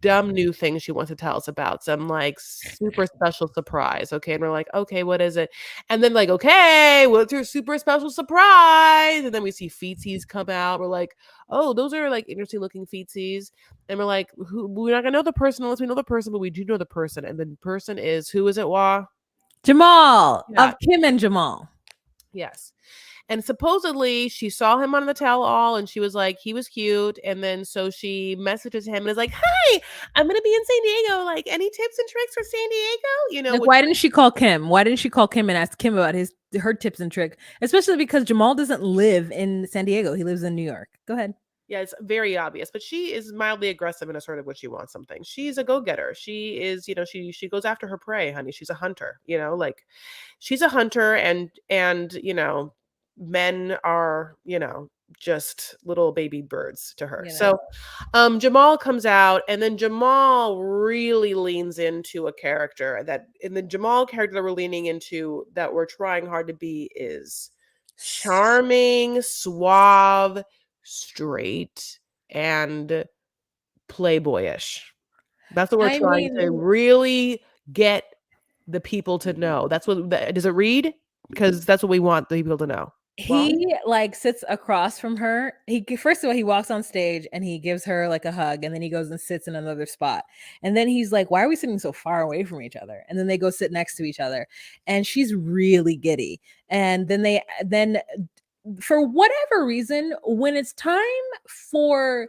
dumb new thing she wants to tell us about, some like super special surprise. Okay. And we're like, okay, what is it? And then like, okay, what's your super special surprise? And then we see feetsies come out. We're like, oh, those are like interesting looking feetsies. And we're like, we're not gonna know the person unless we know the person, but we do know the person. And the person is, who is it, Wah? Jamal Yeah. of Kim and Jamal. Yes. And supposedly she saw him on the tell all and she was like, he was cute. And then so she messages him and is like, hi, I'm going to be in San Diego. Like, any tips and tricks for San Diego? Like, Which, why didn't she call Kim? Why didn't she call Kim and ask Kim about her tips and tricks? Especially because Jamal doesn't live in San Diego. He lives in New York. Go ahead. yeah, it's very obvious. But she is mildly aggressive and assertive when she wants something. She's a go getter. She is, she goes after her prey, honey. She's a hunter, like she's a hunter and, men are, just little baby birds to her. You know. So Jamal comes out, and then Jamal really leans into a character that in the Jamal character that we're leaning into, that we're trying hard to be, is charming, suave, straight, and playboyish. That's what we're I trying to mean, really get the people to know. That's what does it read? Because that's what we want the people to know. Well, he like sits across from her. First of all, he walks on stage and he gives her like a hug, and then he goes and sits in another spot. And then he's like, "Why are we sitting so far away from each other?" And then they go sit next to each other, and she's really giddy. And then for whatever reason, when it's time for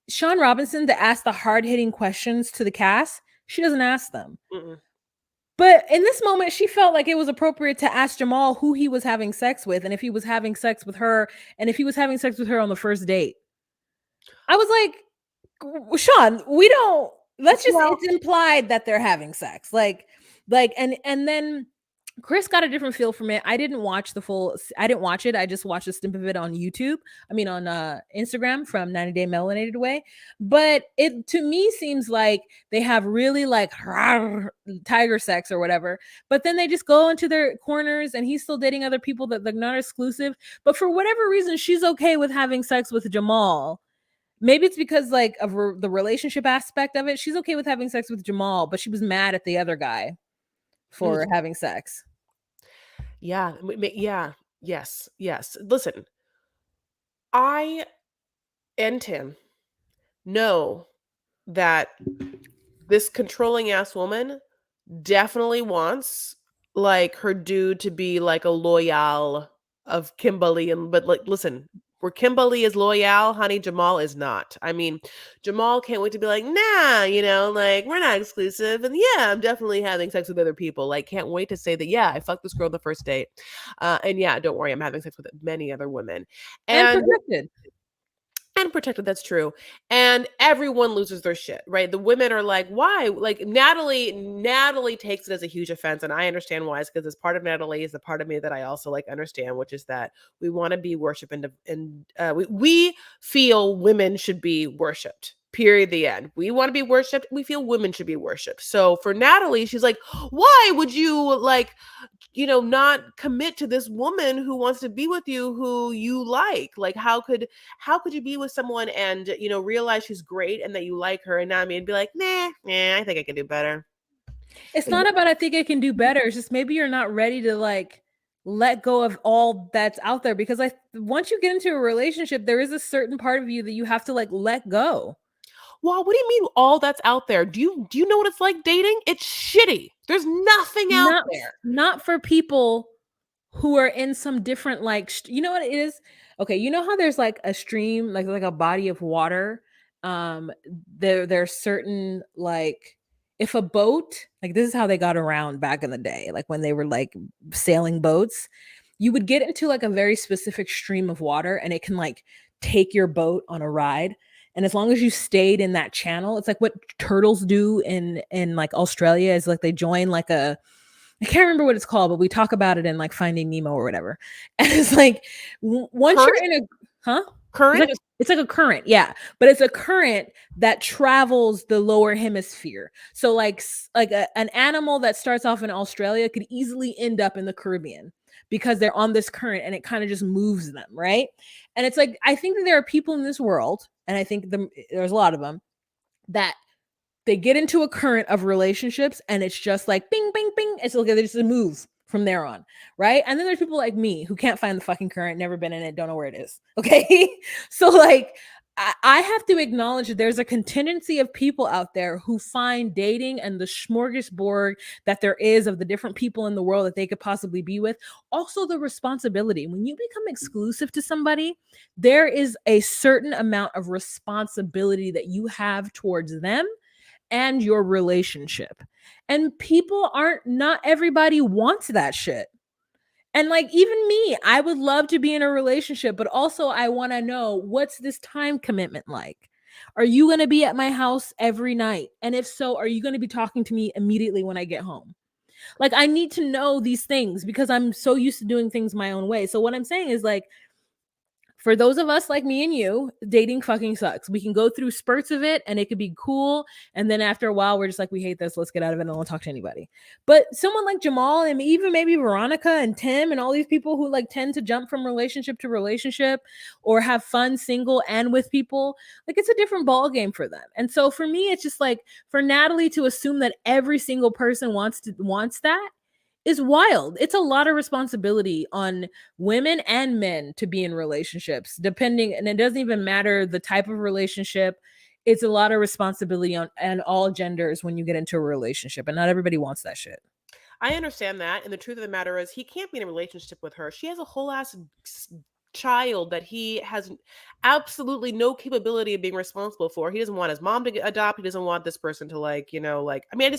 Sean Robinson to ask the hard hitting questions to the cast, she doesn't ask them. mm-mm. But in this moment, she felt like it was appropriate to ask Jamal who he was having sex with and if he was having sex with her and if he was having sex with her on the first date. I was like, Sean, we don't, let's just, Well, it's implied that they're having sex. Like, and then Chris got a different feel from it. I didn't watch I didn't watch it. I just watched a snip of it on YouTube. I mean on Instagram from 90 Day Melanated Way. But it to me seems like they have really like tiger sex or whatever. But then they just go into their corners and he's still dating other people that they're not exclusive. But for whatever reason, she's okay with having sex with Jamal. Maybe it's because like of the relationship aspect of it. She's okay with having sex with Jamal, but she was mad at the other guy for having sex. Yeah, yeah, yes, yes. Listen, I and Tim know that this controlling ass woman definitely wants like her dude to be like a loyal of Kimberly but like listen, where Kimberly is loyal, honey, Jamal is not. I mean, Jamal can't wait to be like, nah, like we're not exclusive. And yeah, I'm definitely having sex with other people. Like, can't wait to say that, yeah, I fucked this girl on the first date. And yeah, don't worry, I'm having sex with many other women. And And protected. protected, that's true. And everyone loses their shit, right? The women are like, why? Like Natalie takes it as a huge offense, and I understand why. It's because it's part of Natalie is the part of me that I also like understand, which is that we want to be worshipped, and we feel women should be worshipped. Period. The end. We want to be worshipped. We feel women should be worshipped. So for Natalie, she's like, why would you like not commit to this woman who wants to be with you, who you like? Like, how could you be with someone and realize she's great and that you like her, and not me, and be like, nah, I think I can do better. It's not about I think I can do better. It's just maybe you're not ready to like let go of all that's out there because once you get into a relationship, there is a certain part of you that you have to like let go. Well, what do you mean all that's out there? Do you know what it's like dating? It's shitty. There's nothing out Not there. not for people who are in some different like you know what it is? Okay, you know how there's like a stream, like a body of water. There's certain like if a boat, like this is how they got around back in the day, like when they were like sailing boats, you would get into like a very specific stream of water and it can like take your boat on a ride. And as long as you stayed in that channel, it's like what turtles do in like Australia is like they join like a I can't remember what it's called, but we talk about it in like Finding Nemo or whatever. And it's like once you're Current? in a huh? Current? It's like a current, yeah, but it's a current that travels the lower hemisphere. So an animal that starts off in Australia could easily end up in the Caribbean because they're on this current and it kind of just moves them, right? And it's like I think that there are people in this world, and I think there's a lot of them that they get into a current of relationships and it's just like bing, bing, bing. It's okay, they just move from there on, right? And then there's people like me who can't find the fucking current, never been in it, don't know where it is. Okay. So like I have to acknowledge that there's a contingency of people out there who find dating and the smorgasbord that there is of the different people in the world that they could possibly be with. Also, the responsibility. When you become exclusive to somebody, there is a certain amount of responsibility that you have towards them and your relationship. And people aren't, not everybody wants that shit. And like even me, I would love to be in a relationship, but also I want to know what's this time commitment like? Are you going to be at my house every night? And if so, are you going to be talking to me immediately when I get home? Like I need to know these things because I'm so used to doing things my own way. So what I'm saying is like for those of us like me and you, dating fucking sucks. We can go through spurts of it and it could be cool. And then after a while, we're just like, we hate this. Let's get out of it and don't talk to anybody. But someone like Jamal and even maybe Veronica and Tim and all these people who like tend to jump from relationship to relationship or have fun single and with people, like it's a different ball game for them. And so for me, it's just like for Natalie to assume that every single person wants that is wild. It's a lot of responsibility on women and men to be in relationships, depending, and it doesn't even matter the type of relationship. It's a lot of responsibility on and all genders when you get into a relationship, and not everybody wants that shit. I understand that, and the truth of the matter is he can't be in a relationship with her. She has a whole ass child that he has absolutely no capability of being responsible for. He doesn't want his mom to adopt. He doesn't want this person to like, I mean,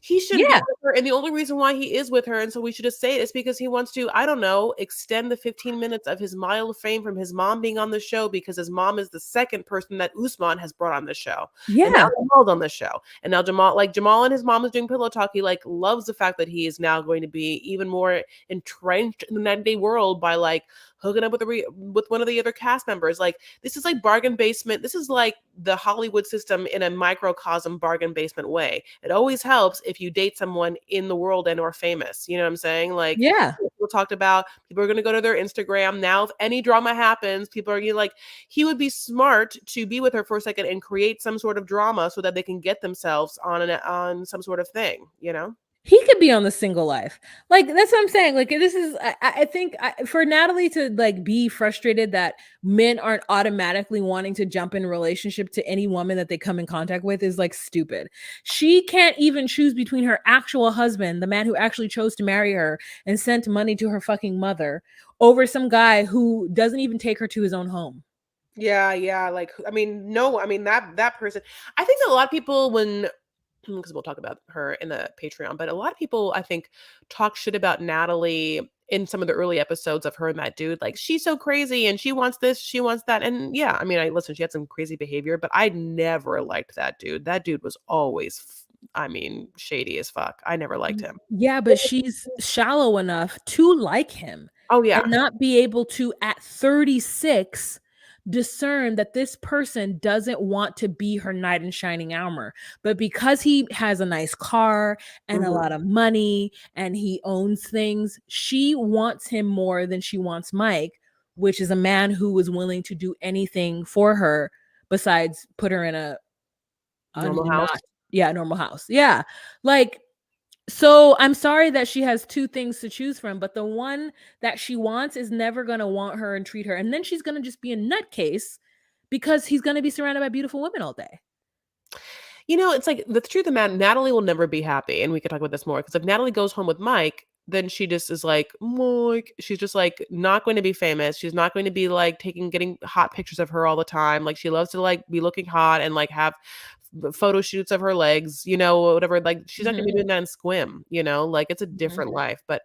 He should be Yeah. with her, and the only reason why he is with her, and so we should just say it, is because he wants to, I don't know, extend the 15 minutes of his mile of fame from his mom being on the show, because his mom is the second person that Usman has brought on the show. And now Yeah. Jamal's on the show. And now Jamal and his mom is doing pillow talk. He like loves the fact that he is now going to be even more entrenched in the 90-day world by like hooking up with with one of the other cast members. Like this is like bargain basement. This is like the Hollywood system in a microcosm bargain basement way. It always helps if you date someone in the world and or famous. You know what I'm saying? Like Yeah. people talked about, people are going to go to their Instagram now. If any drama happens, people are like, he would be smart to be with her for a second and create some sort of drama so that they can get themselves on some sort of thing. You know? He could be on the single life. Like that's what I'm saying. Like this is, I think for Natalie to like be frustrated that men aren't automatically wanting to jump in a relationship to any woman that they come in contact with is like stupid. She can't even choose between her actual husband, the man who actually chose to marry her and sent money to her fucking mother, over some guy who doesn't even take her to his own home. Yeah, yeah. Like, I mean, no, I mean that person. I think that a lot of people, when because we'll talk about her in the Patreon, but a lot of people I think talk shit about Natalie in some of the early episodes of her and that dude. Like, she's so crazy and she wants this, she wants that. And yeah, I mean, I listen, she had some crazy behavior, but I never liked that dude. That dude was always I mean, shady as fuck. I never liked him. Yeah, but she's shallow enough to like him Oh and yeah. not be able to, at 36, discern that this person doesn't want to be her knight in shining armor. But because he has a nice car and a Mhm. lot of money and he owns things, she wants him more than she wants Mike, which is a man who is willing to do anything for her besides put her in a Normal house. not, yeah, normal house. Yeah. Like, so I'm sorry that she has two things to choose from, but the one that she wants is never going to want her and treat her. And then she's going to just be a nutcase because he's going to be surrounded by beautiful women all day. You know, it's like the truth of the matter, Natalie will never be happy, and we could talk about this more, because if Natalie goes home with Mike, then she just is like, Mike. She's just like not going to be famous. She's not going to be like getting hot pictures of her all the time. Like she loves to like be looking hot and like have photo shoots of her legs, you know, whatever. Like she's not gonna be Mhm, doing that in Squim, you know, like it's a mhm. different life. But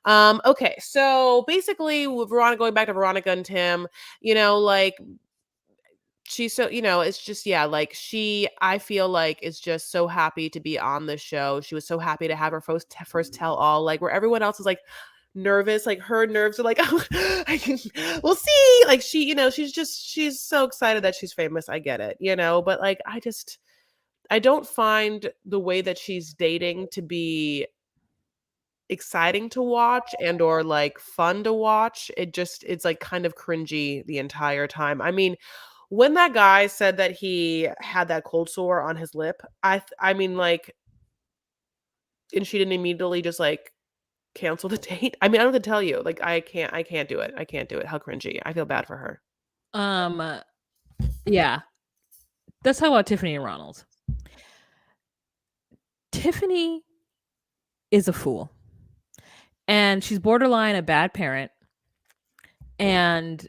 okay, so basically with Veronica, going back to Veronica and Tim, you know, like she's so, you know, it's just, yeah, like she, I feel like is just so happy to be on the show. She was so happy to have her first tell all, like where everyone else is like nervous, like her nerves are like, oh, we'll see. Like she, you know, she's so excited that she's famous. I get it, you know, but like I don't find the way that she's dating to be exciting to watch and or like fun to watch. It's like kind of cringy the entire time. I mean, when that guy said that he had that cold sore on his lip, I mean like, and she didn't immediately just like cancel the date. I mean, I don't have to tell you. Like I can't do it. I can't do it. How cringy. I feel bad for her. Um, uh, yeah. Let's talk about Tiffany and Ronald. Tiffany is a fool and she's borderline a bad parent. And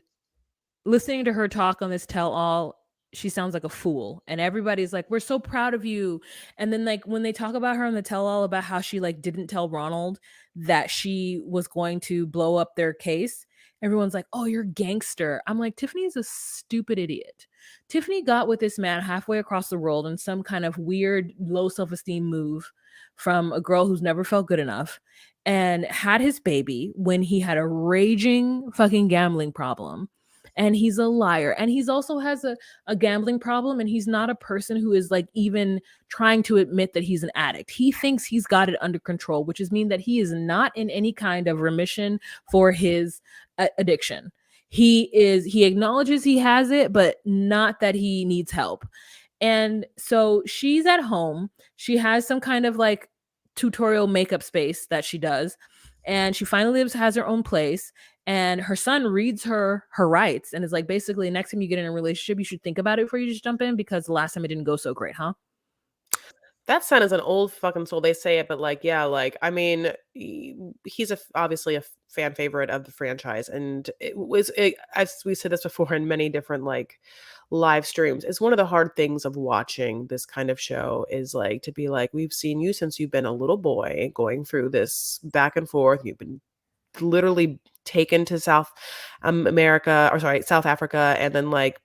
listening to her talk on this tell all, she sounds like a fool. And everybody's like, we're so proud of you. And then, like, when they talk about her on the tell all about how she, like, didn't tell Ronald that she was going to blow up their case, everyone's like, oh, you're gangster. I'm like, Tiffany's a stupid idiot. Tiffany got with this man halfway across the world in some kind of weird, low self esteem move from a girl who's never felt good enough and had his baby when he had a raging fucking gambling problem, and he's a liar, and he's also has a gambling problem, and he's not a person who is like even trying to admit that he's an addict. He thinks he's got it under control, which is mean that he is not in any kind of remission for his addiction. He acknowledges he has it, but not that he needs help. And so she's at home. She has some kind of like tutorial makeup space that she does. And she finally has her own place. And her son reads her rights and is like, basically, next time you get in a relationship, you should think about it before you just jump in because the last time it didn't go so great, huh? That son is an old fucking soul. They say it, but like, yeah, like, I mean, he's obviously a fan favorite of the franchise, and as we said this before in many different like live streams. It's one of the hard things of watching this kind of show is like to be like, we've seen you since you've been a little boy going through this back and forth. You've been literally taken to America, or sorry, South Africa, and then like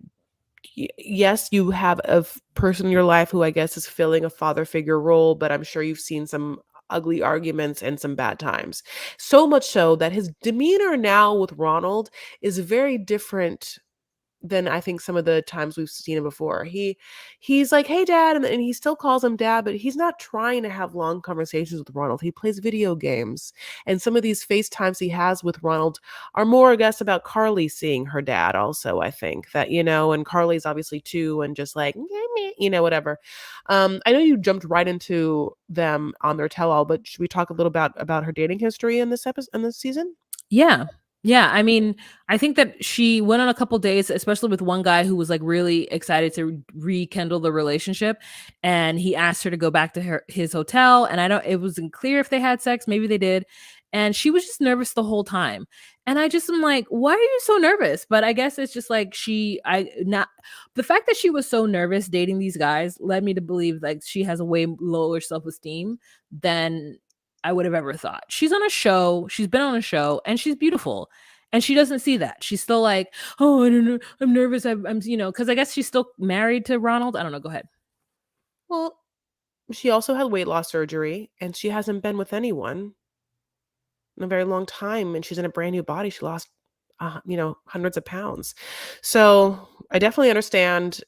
yes, you have a person in your life who I guess is filling a father figure role, but I'm sure you've seen some ugly arguments and some bad times. So much so that his demeanor now with Ronald is very different than I think some of the times we've seen him before. He's like, "Hey, Dad," and he still calls him Dad, but he's not trying to have long conversations with Ronald. He plays video games, and some of these FaceTimes he has with Ronald are more, I guess, about Carly seeing her dad. Also, I think that and Carly's obviously 2, and just like whatever. I know you jumped right into them on their tell-all, but should we talk a little about her dating history in this episode in this season? Yeah. Yeah, I mean, I think that she went on a couple dates, especially with one guy who was, like, really excited to rekindle the relationship, and he asked her to go back to his hotel, and I don't it wasn't clear if they had sex, maybe they did, and she was just nervous the whole time, and I just am like, "Why are you so nervous?" But I guess it's just, like, the fact that she was so nervous dating these guys led me to believe, like, she has a way lower self-esteem than I would have ever thought. She's on a show, she's been on a show, and she's beautiful. And she doesn't see that. She's still like, "Oh, I don't know. I'm nervous. Because I guess she's still married to Ronald. I don't know. Go ahead." Well, she also had weight loss surgery, and she hasn't been with anyone in a very long time, and she's in a brand new body. She lost, hundreds of pounds. So I definitely understand.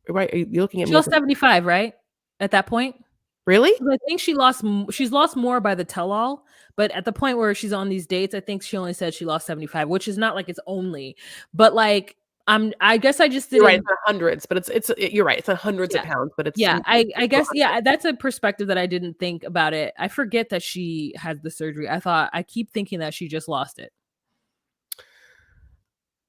Right? Are you looking at She me? lost 75, right? At that point? Really? 'Cause I think she's lost more by the tell-all, but at the point where she's on these dates, I think she only said she lost 75, which is not like it's only, but, like, I guess I just You're right. It's didn't. not hundreds, but you're right. It's not hundreds of Yeah. pounds, but it's Yeah, I still guess, yeah, that's a perspective that I didn't think about it. I forget that she had the surgery. I keep thinking that she just lost it.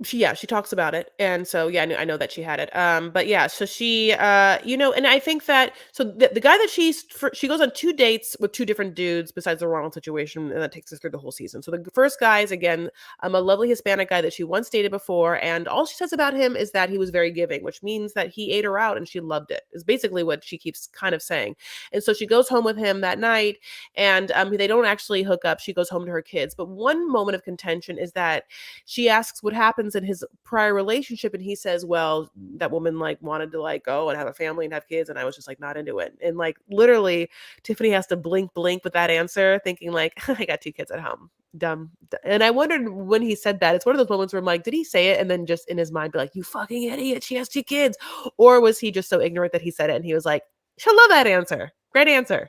She talks about it, and so, yeah, I know that she had it, but yeah, so she, and I think that so the guy that she goes on 2 dates with 2 different dudes besides the Ronald situation, and that takes us through the whole season. So the first guy is, again, a lovely Hispanic guy that she once dated before, and all she says about him is that he was very giving, which means that he ate her out and she loved it, is basically what she keeps kind of saying, and so she goes home with him that night, and, they don't actually hook up, she goes home to her kids, but one moment of contention is that she asks what happens in his prior relationship, and he says, well, that woman like wanted to like go and have a family and have kids, and I was just like not into it. And like literally Tiffany has to blink with that answer, thinking like I got 2 kids at home. Dumb. And I wondered when he said that, it's one of those moments where I'm like, did he say it and then just in his mind be like, you fucking idiot, she has 2 kids? Or was he just so ignorant that he said it and he was like, she'll love that answer, great answer.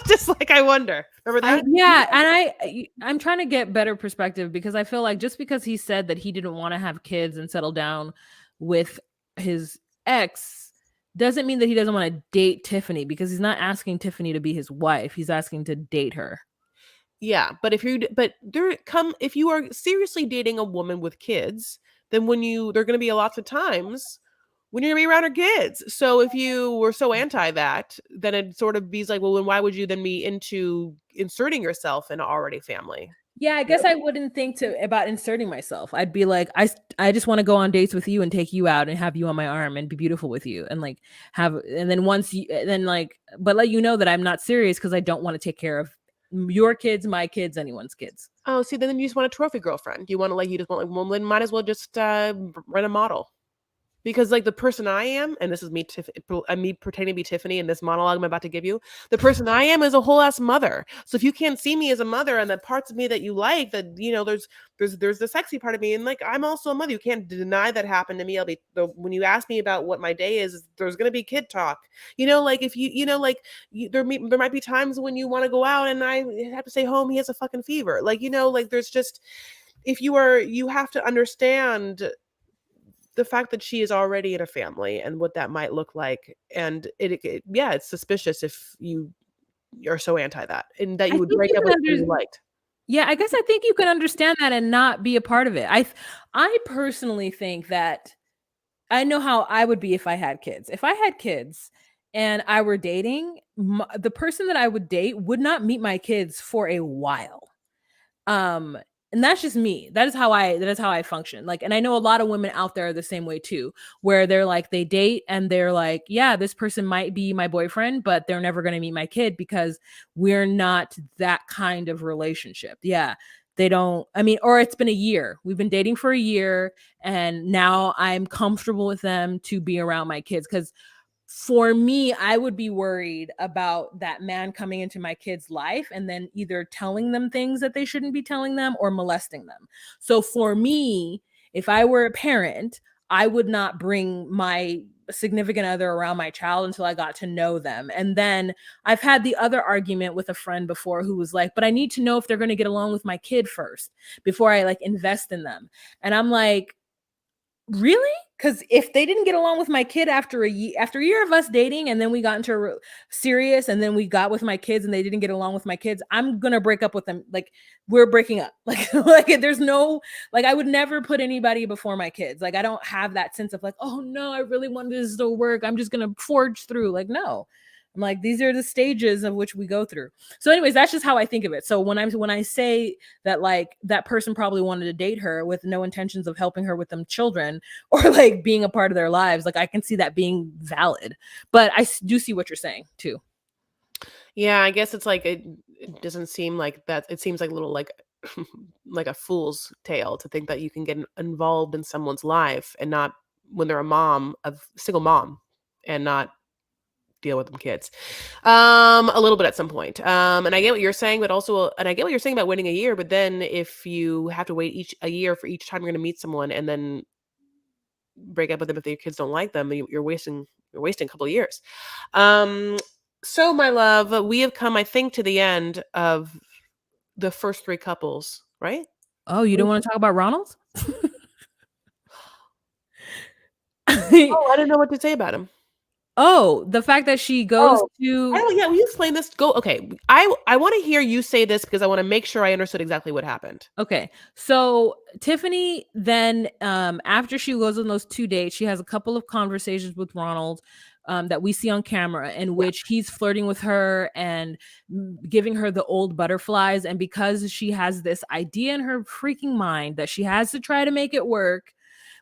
Just like, I wonder, remember that? Yeah, and I'm trying to get better perspective because I feel like just because he said that he didn't wanna have kids and settle down with his ex, doesn't mean that he doesn't wanna date Tiffany, because he's not asking Tiffany to be his wife, he's asking to date her. Yeah, but if you are seriously dating a woman with kids, then there are gonna be lots of times when you're gonna be around her kids. So if you were so anti that, then it sort of be like, well, then why would you then be into inserting yourself in an already family? Yeah, I guess I wouldn't think to about inserting myself. I'd be like, I just wanna go on dates with you and take you out and have you on my arm and be beautiful with you and, like, and then once you then, like but let you know that I'm not serious because I don't wanna take care of your kids, my kids, anyone's kids. Oh, see, then you just want a trophy girlfriend. You just want like, well, then might as well just rent a model. Because, like, the person I am, and this is me pretending to be Tiffany in this monologue I'm about to give you, the person I am is a whole ass mother. So if you can't see me as a mother and the parts of me that you like, that there's the sexy part of me, and like I'm also a mother. You can't deny that happened to me. When you ask me about what my day is, there's gonna be kid talk. Like if like there might be times when you want to go out and I have to stay home. He has a fucking fever. Like there's just you have to understand the fact that she is already in a family and what that might look like, and yeah, it's suspicious if you are so anti that, and that I you would think break you up can with someone you liked. Yeah, I guess I think you can understand that and not be a part of it. I personally think that I know how I would be if I had kids. If I had kids and I were dating, the person that I would date would not meet my kids for a while. Um, And that's just me. That is how I function. Like, and I know a lot of women out there are the same way too, where they're like, they date and they're like, yeah, this person might be my boyfriend, but they're never going to meet my kid because we're not that kind of relationship. Yeah. They don't, I mean, or it's been a year. We've been dating for a year and now I'm comfortable with them to be around my kids. Cause for me, I would be worried about that man coming into my kid's life and then either telling them things that they shouldn't be telling them or molesting them. So for me, if I were a parent, I would not bring my significant other around my child until I got to know them. And then I've had the other argument with a friend before who was like, but I need to know if they're going to get along with my kid first before I like invest in them. And I'm like, really? Because if they didn't get along with my kid after a year of us dating, and then we got into serious, and then we got with my kids, and they didn't get along with my kids, I'm gonna break up with them. Like we're breaking up. Like there's no like I would never put anybody before my kids. Like I don't have that sense of like, oh no, I really want this to work. I'm just gonna forge through. Like no, I'm like these are the stages of which we go through. So, anyways, that's just how I think of it. So when I say that like that person probably wanted to date her with no intentions of helping her with them children or like being a part of their lives, like I can see that being valid. But do see what you're saying too. Yeah, I guess it's like it doesn't seem like that. It seems like a little like like a fool's tale to think that you can get involved in someone's life and not when they're a single mom and not deal with them kids. A little bit at some point. And I get what you're saying, but also, and I get what you're saying about waiting a year. But then if you have to wait a year for each time you're going to meet someone, and then break up with them if your kids don't like them, you're wasting a couple of years. Um, so my love, we have come, I think, to the end of the first three couples, right? Oh, you don't We- want to talk about Ronald? Oh, I didn't know what to say about him. Oh, the fact that she goes Oh, I to don't. Yeah, will you explain this? Go. Okay, I want to hear you say this because I want to make sure I understood exactly what happened. Okay. So Tiffany then after she goes on those 2 dates, she has a couple of conversations with Ronald that we see on camera in Yeah. which he's flirting with her and giving her the old butterflies. And because she has this idea in her freaking mind that she has to try to make it work,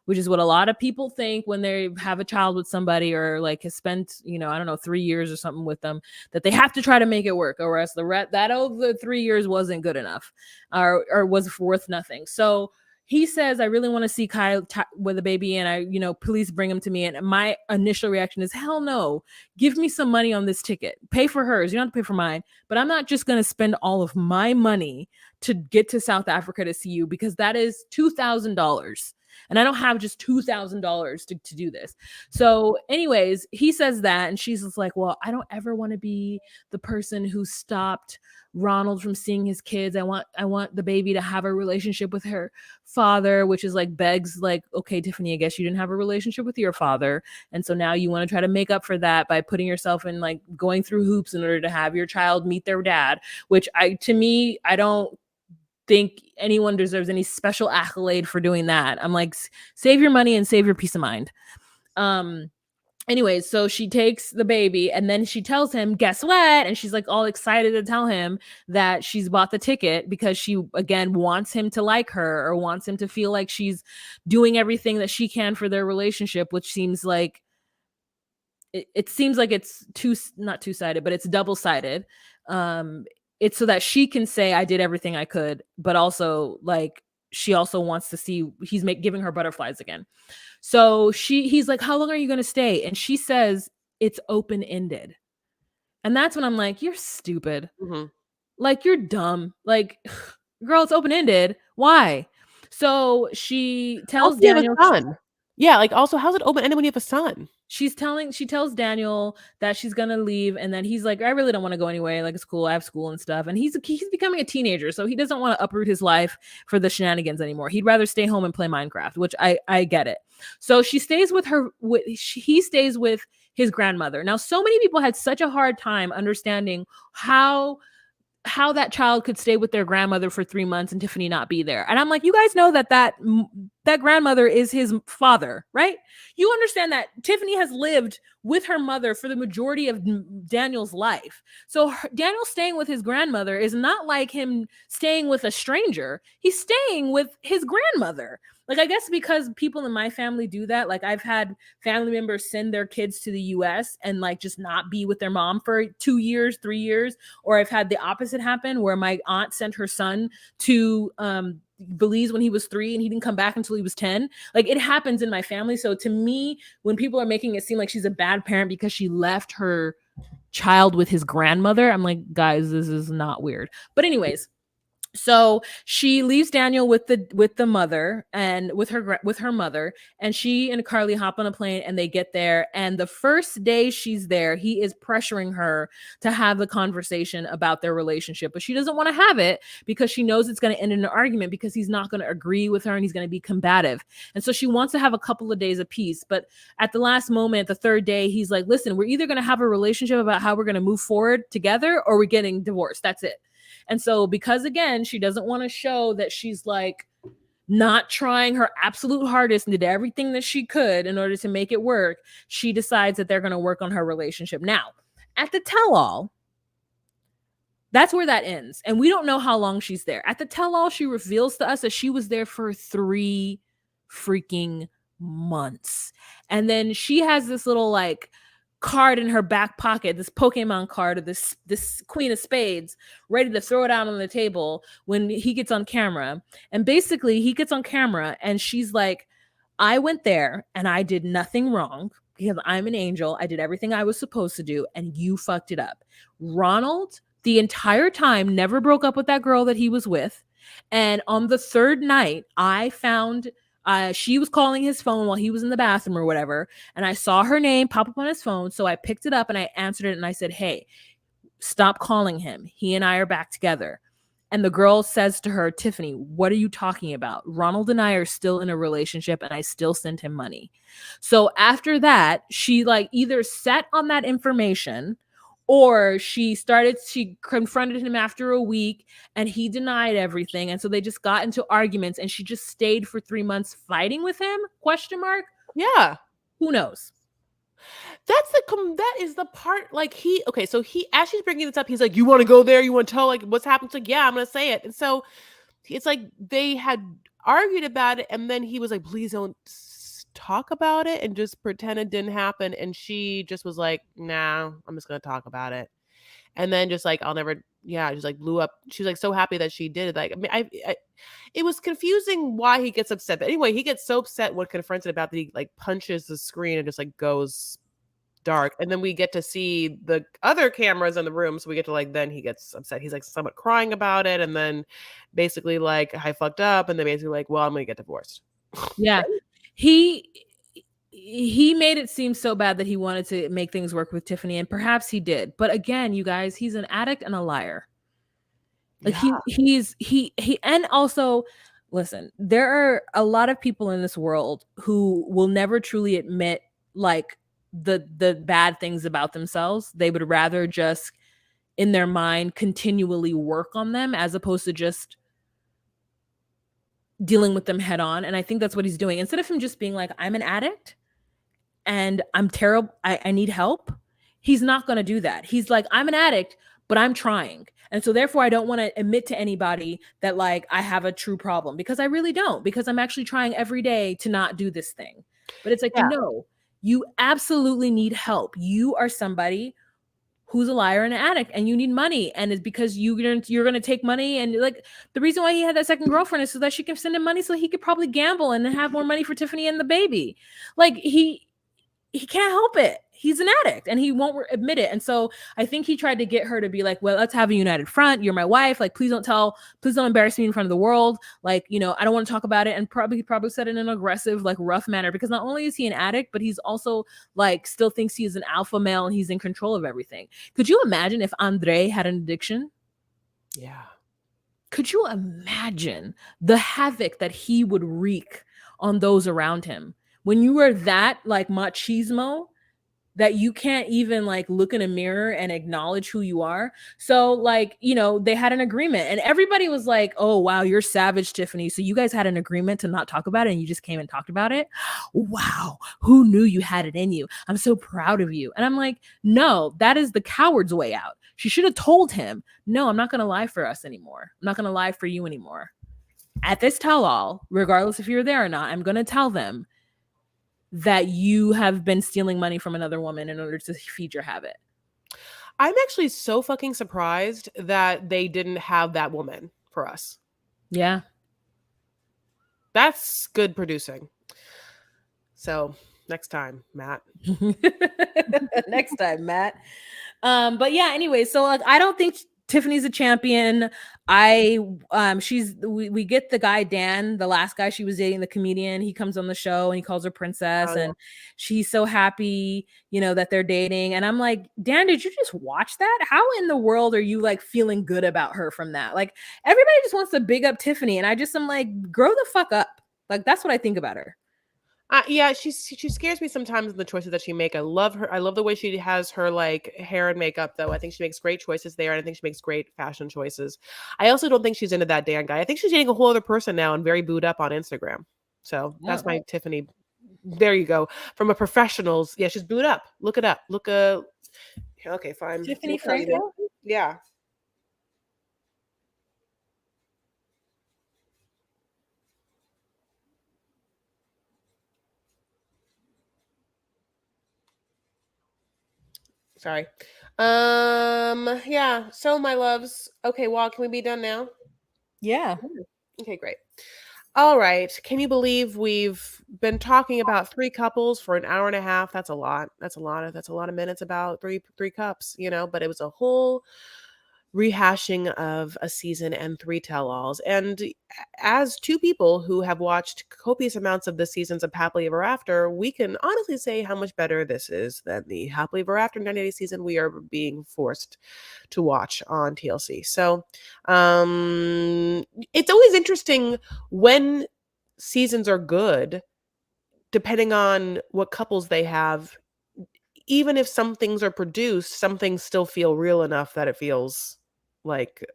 which is what a lot of people think when they have a child with somebody or like has spent, I don't know, 3 years or something with them, that they have to try to make it work, or else that over 3 years wasn't good enough, or was worth nothing. So he says, I really want to see Kyle with a baby, and please bring him to me. And my initial reaction is, hell no, give me some money on this ticket. Pay for hers. You don't have to pay for mine. But I'm not just going to spend all of my money to get to South Africa to see you, because that is $2,000. And I don't have just $2,000 to do this. So, anyways, he says that, and she's just like, well, I don't ever want to be the person who stopped Ronald from seeing his kids. I want the baby to have a relationship with her father, which is like begs like, okay, Tiffany, I guess you didn't have a relationship with your father. And so now you want to try to make up for that by putting yourself in like going through hoops in order to have your child meet their dad, which to me, I don't think anyone deserves any special accolade for doing that. I'm like, save your money and save your peace of mind. Um, Anyways, so she takes the baby and then she tells him, guess what? And she's like all excited to tell him that she's bought the ticket because she again wants him to like her or wants him to feel like she's doing everything that she can for their relationship, which seems like it seems like it's not two-sided, but it's double-sided. It's so that she can say I did everything I could, but also like she also wants to see he's giving her butterflies again. So he's like, how long are you going to stay? And she says it's open-ended. And that's when I'm like, you're stupid. Hmm. Like you're dumb. Like girl, it's open-ended. Why? So she tells Also, you have Daniel, a son. Yeah. Like, also, how's it open ended when you have a son? she tells Daniel that she's gonna leave, and then he's like, I really don't want to go anyway. Like it's cool, I have school and stuff. And he's becoming a teenager, so he doesn't want to uproot his life for the shenanigans anymore. He'd rather stay home and play Minecraft, which I get it. So she stays with he stays with his grandmother. Now, so many people had such a hard time understanding how that child could stay with their grandmother for 3 months and Tiffany not be there. And I'm like, you guys know that that grandmother is his father, right? You understand that Tiffany has lived with her mother for the majority of Daniel's life. So Daniel staying with his grandmother is not like him staying with a stranger. He's staying with his grandmother. Like, I guess because people in my family do that. Like, I've had family members send their kids to the US and like just not be with their mom for 2 years, 3 years. Or I've had the opposite happen where my aunt sent her son to Belize when he was 3 and he didn't come back until he was 10. Like, it happens in my family. So to me, when people are making it seem like she's a bad parent because she left her child with his grandmother, I'm like, guys, this is not weird. But anyways, so she leaves Daniel with the mother and with her mother, and she and Carly hop on a plane and they get there. And the first day she's there, he is pressuring her to have the conversation about their relationship, but she doesn't want to have it because she knows it's going to end in an argument because he's not going to agree with her and he's going to be combative. And so she wants to have a couple of days of peace, but at the last moment, the third day, he's like, listen, we're either going to have a relationship about how we're going to move forward together or we're getting divorced. That's it. And so, because again, she doesn't want to show that she's like not trying her absolute hardest and did everything that she could in order to make it work, she decides that they're going to work on her relationship. Now, at the tell-all, that's where that ends. And we don't know how long she's there. At the tell-all, she reveals to us that she was there for 3 freaking months. And then she has this little like card in her back pocket, this Pokemon card of this Queen of Spades, ready to throw it out on the table when he gets on camera. And basically he gets on camera and she's like, I went there and I did nothing wrong because I'm an angel. I did everything I was supposed to do and you fucked it up. Ronald, the entire time, never broke up with that girl that he was with. And on the third night, I found she was calling his phone while he was in the bathroom or whatever. And I saw her name pop up on his phone. So I picked it up and I answered it and I said, hey, stop calling him. He and I are back together. And the girl says to her, Tiffany, what are you talking about? Ronald and I are still in a relationship and I still send him money. So after that, she like either sat on that information or she confronted him after a week and he denied everything. And so they just got into arguments and she just stayed for 3 months fighting with him? Question mark? Yeah. Who knows? That is the part, like, so as she's bringing this up, he's like, you want to go there? You want to tell, like, what's happened? It's like, yeah, I'm going to say it. And so it's like they had argued about it, and then he was like, please don't talk about it, and just pretend it didn't happen. And she just was like, nah, I'm just going to talk about it. And then just like, just like blew up. She was like so happy that she did it. Like, I mean, it was confusing why he gets upset. But anyway, he gets so upset when confronted about that he like punches the screen and just like goes dark. And then we get to see the other cameras in the room, so we get to like, then he gets upset, he's like somewhat crying about it, and then basically like, I fucked up, and then basically like, well, I'm gonna get divorced. Yeah. He made it seem so bad that he wanted to make things work with Tiffany, and perhaps he did. But again, you guys, he's an addict and a liar. Like he and also listen, there are a lot of people in this world who will never truly admit like the bad things about themselves. They would rather just in their mind continually work on them as opposed to just dealing with them head on. And I think that's what he's doing. Instead of him just being like, I'm an addict and I'm terrible, I need help. He's not going to do that. He's like, I'm an addict, but I'm trying. And so therefore I don't want to admit to anybody that like I have a true problem, because I really don't, because I'm actually trying every day to not do this thing. But it's like, no, you absolutely need help. You are somebody who's a liar and an addict and you need money. And it's because you're going to take money. And like the reason why he had that second girlfriend is so that she can send him money so he could probably gamble and have more money for Tiffany and the baby. Like he can't help it. He's an addict and he won't admit it. And so I think he tried to get her to be like, well, let's have a united front. You're my wife. Like, please don't embarrass me in front of the world. Like, you know, I don't want to talk about it. And probably said it in an aggressive, like rough manner, because not only is he an addict, but he's also like still thinks he is an alpha male and he's in control of everything. Could you imagine if Andre had an addiction? Yeah. Could you imagine the havoc that he would wreak on those around him? When you are that like machismo, that you can't even like look in a mirror and acknowledge who you are. So like, they had an agreement and everybody was like, "Oh, wow, you're savage, Tiffany. So you guys had an agreement to not talk about it and you just came and talked about it? Wow. Who knew you had it in you? I'm so proud of you." And I'm like, "No, that is the coward's way out. She should have told him, "No, I'm not going to lie for us anymore. I'm not going to lie for you anymore. At this tell all, regardless if you're there or not, I'm going to tell them that you have been stealing money from another woman in order to feed your habit." I'm actually so fucking surprised that they didn't have that woman for us. Yeah. That's good producing. So, next time, Matt. Next time, Matt. But yeah, anyway, so like I don't think Tiffany's a champion. We get the guy Dan, the last guy she was dating, the comedian. He comes on the show and he calls her princess, Oh, yeah. and she's so happy, that they're dating. And I'm like, Dan, did you just watch that? How in the world are you like feeling good about her from that? Like everybody just wants to big up Tiffany, and I'm like, grow the fuck up. Like that's what I think about her. Yeah, she scares me sometimes in the choices that she make. I love her. I love the way she has her like hair and makeup, though. I think she makes great choices there, and I think she makes great fashion choices. I also don't think she's into that Dan guy. I think she's dating a whole other person now and very booed up on Instagram. So that's Oh. my Tiffany. There you go. From a professional's, yeah, she's booed up. Look it up. Okay, fine. Tiffany We'll tell you. Franco? Yeah. Sorry. Yeah. So my loves. Okay, well, can we be done now? Yeah. Okay, great. All right. Can you believe we've been talking about three couples for an hour and a half? That's a lot. That's a lot of minutes about three cups, but it was a whole rehashing of a season and three tell-alls. And as two people who have watched copious amounts of the seasons of Happily Ever After, we can honestly say how much better this is than the Happily Ever After 1980 season we are being forced to watch on TLC. So, it's always interesting when seasons are good, depending on what couples they have. Even if some things are produced, some things still feel real enough that it feels like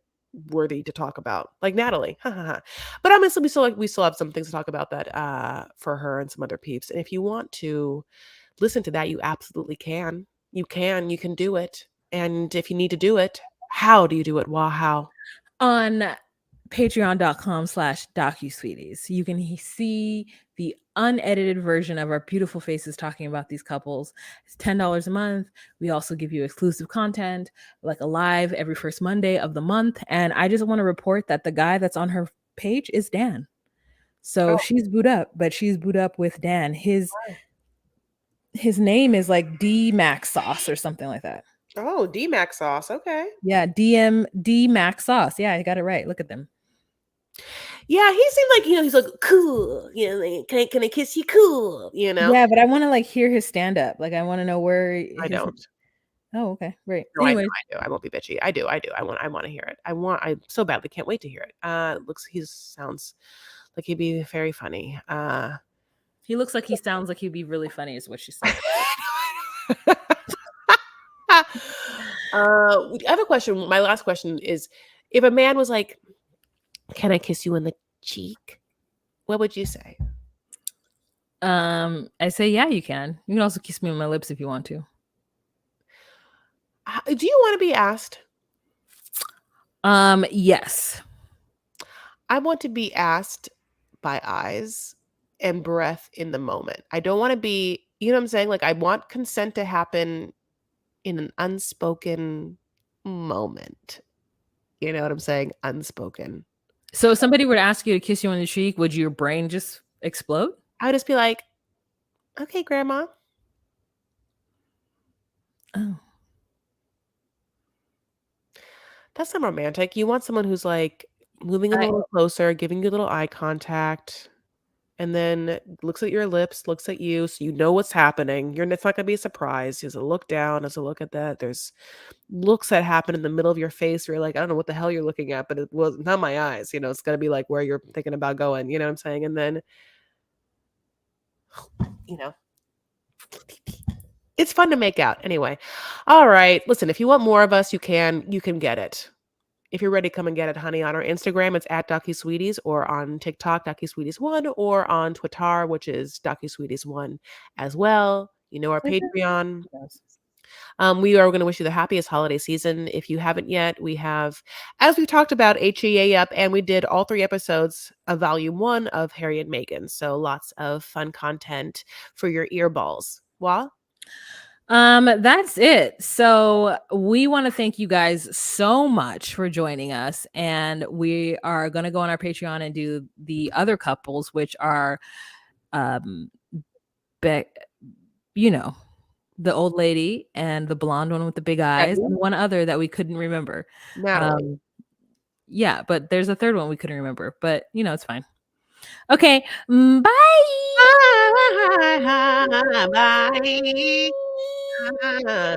worthy to talk about. Like Natalie. Ha ha ha. But honestly, we still have some things to talk about that for her and some other peeps. And if you want to listen to that, you absolutely can. You can do it. And if you need to do it, how do you do it? Wow, how? On patreon.com/docusweeties. You can see the unedited version of our beautiful faces talking about these couples. It's $10 a month. We also give you exclusive content, like a live every first Monday of the month. And I just want to report that the guy that's on her page is Dan. So Oh, she's booed up, but she's booed up with Dan. His name is like D Max Sauce or something like that. oh, D-Max sauce. Okay. Yeah, D Max Sauce. Yeah, I got it right. Look at them. Yeah, he seemed like, he's like, cool. Like, can I kiss you? Cool. Yeah, but I wanna, like, hear his stand-up, like, I wanna know where I his don't. Oh, okay, great. No, I know, Anyways, I do. I won't be bitchy. I do. I wanna hear it. I so badly can't wait to hear it. He sounds like he'd be very funny. he looks like he sounds like he'd be really funny is what she said. I have a question. My last question is, if a man was like, "Can I kiss you in the cheek?" What would you say? I say, "Yeah, you can. You can also kiss me on my lips if you want to." Do you wanna be asked? Yes. I want to be asked by eyes and breath in the moment. I don't wanna be, you know what I'm saying? Like, I want consent to happen in an unspoken moment. You know what I'm saying? Unspoken. So if somebody were to ask you to kiss you on the cheek, would your brain just explode? I would just be like, "Okay, grandma." Oh. That's not romantic. You want someone who's, like, moving a I little closer, giving you a little eye contact, and then looks at your lips, looks at you, so you know what's happening. It's not gonna be a surprise. There's a look down, there's a look at that. There's looks that happen in the middle of your face where you're like, "I don't know what the hell you're looking at, but it was not my eyes," it's gonna be, like, where you're thinking about going, you know what I'm saying? And then, you know It's fun to make out. Anyway. All right. Listen, if you want more of us, you can get it. If you're ready, come and get it, honey. On our Instagram, it's at DocuSweeties, or on TikTok, DocuSweeties1, or on Twitter, which is DocuSweeties1 as well. You know our Is it? Patreon. Yes. We are going to wish you the happiest holiday season. If you haven't yet, we have, as we talked about, HEA up, and we did all 3 episodes of Volume 1 of Harry and Meghan. So lots of fun content for your earballs. Well, That's it. So we want to thank you guys so much for joining us. And we are gonna go on our Patreon and do the other couples, which are um Be- you know, the old lady and the blonde one with the big eyes, Debbie, and one other that we couldn't remember. Natalie. Um, yeah, but there's a third one we couldn't remember, but it's fine. Okay, bye. Bye.